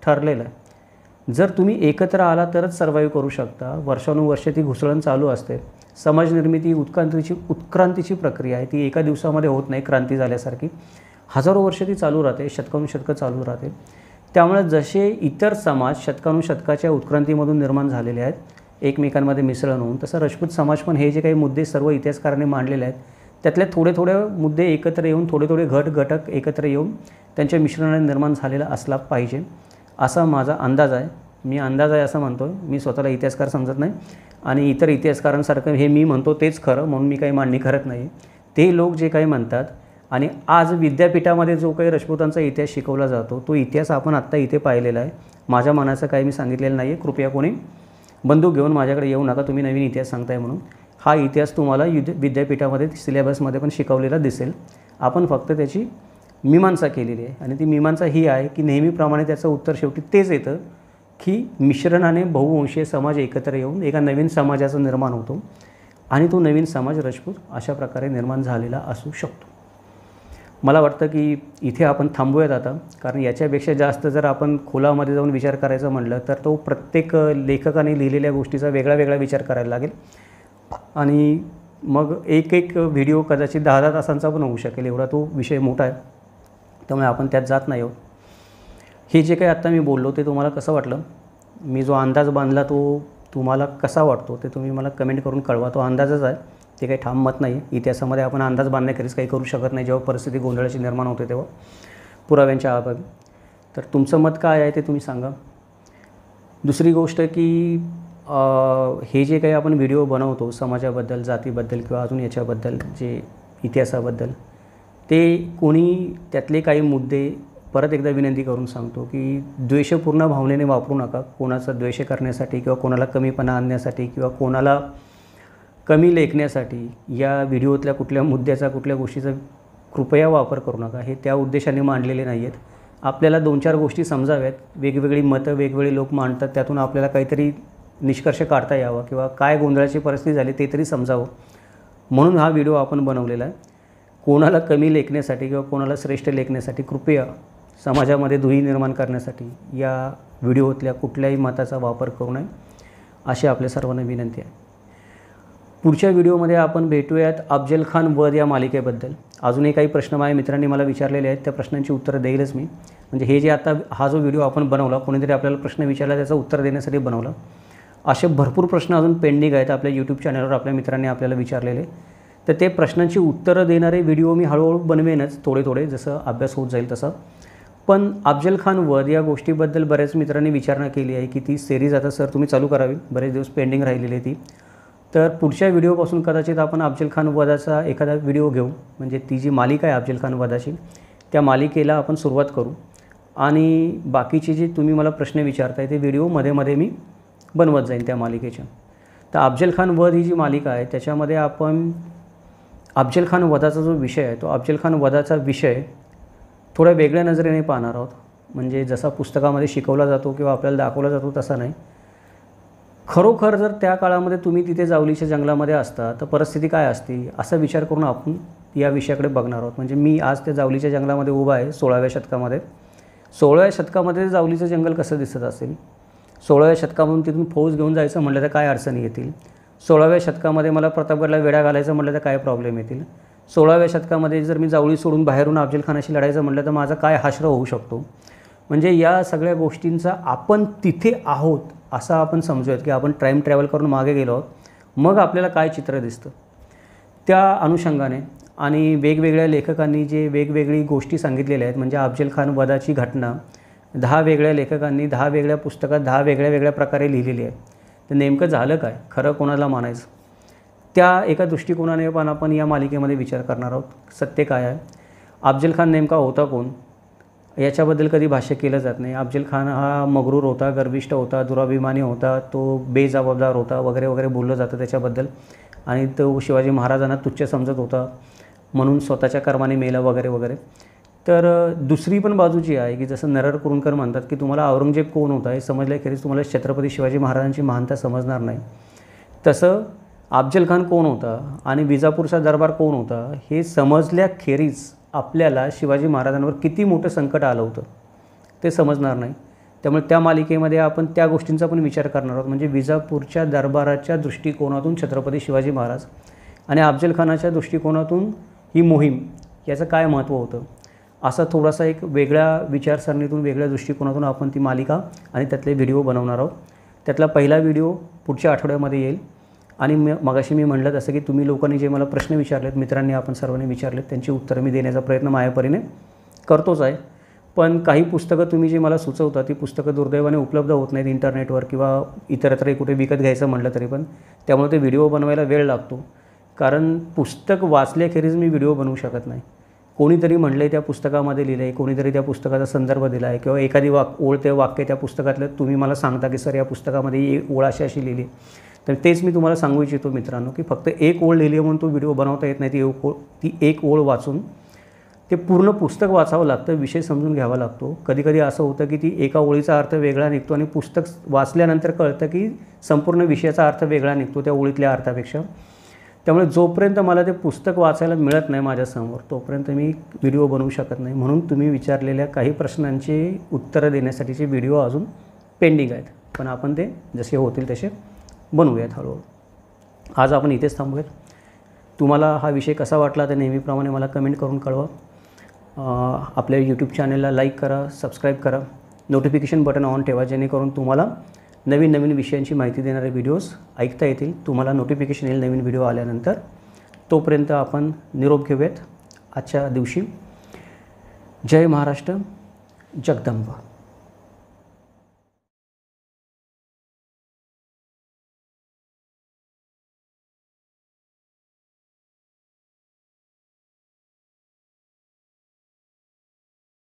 ठरलेलं आहे. जर तुम्ही एकत्र आला तरच सर्वाईव्ह करू शकता. वर्षानुवर्षे ती घुसळण चालू असते. समाज निर्मिती उत्क्रांतीची प्रक्रिया आहे, ती एका दिवसामध्ये होत नाही. क्रांती झाल्यासारखी हजारो वर्ष ती चालू राहते, शतकानुशतकं चालू राहते. त्यामुळे जसे इतर समाज शतकानुशतकाच्या उत्क्रांतीमधून निर्माण झालेले आहेत एकमेकांमध्ये मिसळून होऊन, तसं राजपूत समाज पण हे जे काही मुद्दे सर्व इतिहासकारांनी मांडलेले आहेत त्यातले थोडे मुद्दे एकत्र येऊन थोडे घटक एकत्र येऊन त्यांच्या मिश्रणाने निर्माण झालेला असला पाहिजे असा माझा अंदाज आहे. मी अंदाज आहे असं म्हणतो, मी स्वतःला इतिहासकार समजत नाही आणि इतर इतिहासकारांसारखं हे मी म्हणतो तेच खरं म्हणून मी काही मांडणी करत नाही. ते लोक जे काही म्हणतात आणि आज विद्यापीठामध्ये जो काही राजपूतांचा इतिहास शिकवला जातो तो इतिहास आपण आत्ता इथे पाहिलेला आहे. माझ्या मनाचं काही मी सांगितलेलं नाही आहे. कृपया कोणी बंदूक घेऊन माझ्याकडे येऊ नका तुम्ही नवीन इतिहास सांगताय म्हणून. हा इतिहास तुम्हाला विद्यापीठामध्ये सिलेबसमध्ये पण शिकवलेला दिसेल. आपण फक्त त्याची मीमांसा केलेली आहे आणि ती मीमांसा ही आहे की नेहमीप्रमाणे त्याचं उत्तर शेवटी तेच येतं की मिश्रणाने बहुवंशीय समाज एकत्र येऊन एका नवीन समाजाचं निर्माण होतो आणि तो नवीन समाज राजपूत अशा प्रकारे निर्माण झालेला असू शकतो. मला वाटतं की इथे आपण थांबूयात आता, कारण याच्यापेक्षा जास्त जर आपण खोलामध्ये जाऊन विचार करायचं म्हटलं तर तो प्रत्येक लेखकाने लिहिलेल्या गोष्टीचा वेगळा विचार करायला लागेल आणि मग एक व्हिडिओ कदाचित 10 तासांचा पण होऊ शकेल, एवढा तो विषय मोठा आहे. त्यामुळे आपण त्यात जात नाही आहोत. हे जे काही आत्ता मी बोललो ते तुम्हाला कसं वाटलं, मी जो अंदाज बांधला तो तुम्हाला कसा वाटतो ते तुम्ही मला कमेंट करून कळवा. तो अंदाजच आहे, ते काही ठाम मत नाही. इतिहासामध्ये आपण अंदाज बांधण्याकरीच काही करू शकत नाही. जेव्हा परिस्थिती गोंधळाची निर्माण होते तेव्हा पुराव्यांच्या अभावी. तर तुमचं मत काय आहे ते तुम्ही सांगा. दुसरी गोष्ट की हे जे काही आपण व्हिडिओ बनवतो समाजाबद्दल, जातीबद्दल किंवा अजून याच्याबद्दल जे इतिहासाबद्दल, ते कोणी त्यातले काही मुद्दे परत एकदा विनंती करून सांगतो की द्वेषपूर्ण भावनेने वापरू नका. कोणाचा द्वेष करण्यासाठी किंवा कोणाला कमीपणा आणण्यासाठी किंवा कोणाला कमी लेखण्यासाठी या व्हिडिओतल्या कुठल्या मुद्द्याचा कुठल्या गोष्टीचा कृपया वापर करू नका. हे त्या उद्देशाने मांडलेले नाही आहेत. आपल्याला 2-4 गोष्टी समजाव्यात, वेगवेगळी मतं वेगवेगळे लोक मांडतात, त्यातून आपल्याला काहीतरी निष्कर्ष काढता यावा किंवा काय गोंधळाची परिस्थिती झाली ते तरी समजावं म्हणून हा व्हिडिओ आपण बनवलेला आहे. कोणाला कमी लेखण्यासाठी किंवा कोणाला श्रेष्ठ लेखण्यासाठी कृपया समाजामध्ये दुही निर्माण करण्यासाठी या व्हिडिओतल्या कुठल्याही मताचा वापर करू नये अशी आपल्या सर्वांना विनंती आहे. पुढच्या व्हिडिओमध्ये आपण भेटूयात अफजल खान वध या मालिकेबद्दल. अजूनही काही प्रश्न माझ्या मित्रांनी मला विचारलेले आहेत, त्या प्रश्नांची उत्तरं देईलच मी. म्हणजे हे जे आता हा जो व्हिडिओ आपण बनवला, कोणीतरी आपल्याला प्रश्न विचारला त्याचं उत्तर देण्यासाठी बनवला. असे भरपूर प्रश्न अजून पेंडिंग आहेत आपल्या यूट्यूब चॅनलवर आपल्या मित्रांनी आपल्याला विचारलेले. तर ते प्रश्नांची उत्तरं देणारे व्हिडिओ मी हळूहळू बनवेनच, थोडे जसं अभ्यास होत जाईल तसं. पण अफजल खान वध या गोष्टीबद्दल बऱ्याच मित्रांनी विचारणा केली आहे की ती सिरीज आता सर तुम्ही चालू करावी, बरेच दिवस पेंडिंग राहिलेली आहे ती. तर पुढच्या व्हिडिओपासून कदाचित आपण अफजल खान वधाचा एखादा व्हिडिओ घेऊ. म्हणजे ती जी मालिका आहे अफजल खान वधाची, त्या मालिकेला आपण सुरुवात करू. आणि बाकीचे जे तुम्ही मला प्रश्न विचारताय ते व्हिडिओ मध्ये मी बनवत जाईन त्या मालिकेच्या. तर अफजल खान वध ही जी मालिका आहे त्याच्यामध्ये आपण अफजल खान वधाचा जो विषय आहे तो अफजल खान वधाचा विषय थोड्या वेगळ्या नजरेने पाहणार आहोत. म्हणजे जसा पुस्तकामध्ये शिकवला जातो किंवा आपल्याला दाखवला जातो तसा नाही. खरोखर जर त्या काळामध्ये तुम्ही तिथे जावलीच्या जंगलामध्ये असता तर परिस्थिती काय असती असा विचार करून आपण या विषयाकडे बघणार आहोत. म्हणजे मी आज त्या जावलीच्या जंगलामध्ये उभा आहे 16व्या शतकामध्ये. 16व्या शतकामध्ये जावलीचं जंगल कसं दिसत असेल, 16व्या शतकामधून तिथून फौज घेऊन जायचं म्हटलं तर काय अडचणी येतील, 16व्या शतकामध्ये मला प्रतापगडला वेढा घालायचं म्हटलं तर काय प्रॉब्लेम येतील, 16व्या शतकामध्ये जर मी जावळी सोडून बाहेरून अफजल खानाशी लढायचं म्हटलं तर माझा काय हाश्र होऊ शकतो. म्हणजे या सगळ्या गोष्टींचा आपण तिथे आहोत असं आपण समजूयात की आपण टाईम ट्रॅव्हल करून मागे गेलो आहोत. मग आपल्याला काय चित्र दिसतं त्या अनुषंगाने आणि वेगवेगळ्या लेखकांनी जे वेगवेगळी गोष्टी सांगितलेल्या आहेत. म्हणजे अफजल खान वधाची घटना 10 वेगळ्या लेखकांनी 10 वेगळ्या पुस्तकात 10 वेगळ्या प्रकारे लिहिलेली आहे. तर नेमकं झालं काय, खरं कोणाला मानायचं, त्या एका दृष्टिकोनाने पण आपण या मालिकेमध्ये विचार करणार आहोत. सत्य काय आहे, अफजल खान नेमका होता कोण याच्याबद्दल कधी भाष्य केलं जात नाही. अफजल खान हा मगरूर होता, गर्विष्ठ होता, दुराभिमानी होता, तो बेजबाबदार होता वगैरे बोललं जातं त्याच्याबद्दल. आणि तो शिवाजी महाराजांना तुच्छ समजत होता म्हणून स्वतःच्या कर्माने मेला वगैरे. तर दुसरी पण बाजू जी आहे की जसं नरहर कुरुंदकर म्हणतात की तुम्हाला औरंगजेब कोण होता हे समजल्याखेरीज तुम्हाला छत्रपती शिवाजी महाराजांची महानता समजणार नाही. तसं अफजल खान कोण होता आणि विजापूरचा दरबार कोण होता हे समजल्याखेरीज आपल्याला शिवाजी महाराजांवर किती मोठं संकट आलं होतं ते समजणार नाही. त्यामुळे त्या मालिकेमध्ये आपण त्या गोष्टींचा पण विचार करणार आहोत. म्हणजे विजापूरच्या दरबाराच्या दृष्टिकोनातून छत्रपती शिवाजी महाराज आणि अफजल खानाच्या दृष्टिकोनातून ही मोहीम याचं काय महत्त्व होतं असा थोडासा एक वेगळ्या विचारसरणीतून वेगळ्या दृष्टिकोनातून आपण ती मालिका आणि त्यातले व्हिडिओ बनवणार आहोत. त्यातला पहिला व्हिडिओ पुढच्या आठवड्यामध्ये येईल. आणि मगाशी मी म्हटलं तसं की तुम्ही लोकांनी जे मला प्रश्न विचारलेत, मित्रांनी आपण सर्वांनी विचारलेत, त्यांची उत्तरं मी देण्याचा प्रयत्न माझ्या परीने करतोच आहे. पण काही पुस्तकं तुम्ही जी मला सुचवता ती पुस्तकं दुर्दैवाने उपलब्ध होत नाहीत इंटरनेटवर किंवा इतरत्र कुठे विकत घ्यायचं म्हटलं तरी पण. त्यामुळे ते व्हिडिओ बनवायला वेळ लागतो. कारण पुस्तक वाचल्याखेरीज मी व्हिडिओ बनवू शकत नाही. कोणीतरी म्हटलं आहे त्या पुस्तकामध्ये लिहिलं आहे, कोणीतरी त्या पुस्तकाचा संदर्भ दिला आहे किंवा एखादी ओळ ते वाक्य त्या पुस्तकातलं तुम्ही मला सांगता की सर या पुस्तकामध्ये ही ओळ अशी लिहिली. तर तेच मी तुम्हाला सांगू इच्छितो मित्रांनो की फक्त एक ओळ लिहिली म्हणून तो व्हिडिओ बनवता येत नाही. ती एक ओळ वाचून ते पूर्ण पुस्तक वाचावं लागतं, विषय समजून घ्यावा लागतो. कधीकधी असं होतं की ती एका ओळीचा अर्थ वेगळा निघतो आणि पुस्तक वाचल्यानंतर कळतं की संपूर्ण विषयाचा अर्थ वेगळा निघतो त्या ओळीतल्या अर्थापेक्षा. त्यामुळे जोपर्यंत मला ते पुस्तक वाचायला मिळत नाही माझ्यासमोर तोपर्यंत मी व्हिडिओ बनवू शकत नाही. म्हणून तुम्ही विचारलेल्या काही प्रश्नांची उत्तरं देण्यासाठीचे व्हिडिओ अजून पेंडिंग आहेत. पण आपण ते जसे होतील तसे बनवूयात हळूहळू. आज आपण इथेच थांबूयात. तुम्हाला हा विषय कसा वाटला ते नेहमीप्रमाणे मला कमेंट करून कळवा. आपल्या यूट्यूब चॅनलला लाईक करा, सबस्क्राईब करा, नोटिफिकेशन बटन ऑन ठेवा जेणेकरून तुम्हाला नवीन विषयांची माहिती देणारे व्हिडिओज ऐकता येतील. तुम्हाला नोटिफिकेशन येईल नवीन व्हिडिओ आल्यानंतर. तोपर्यंत आपण निरोप घेऊयात आजच्या दिवशी. जय महाराष्ट्र, जगदंब.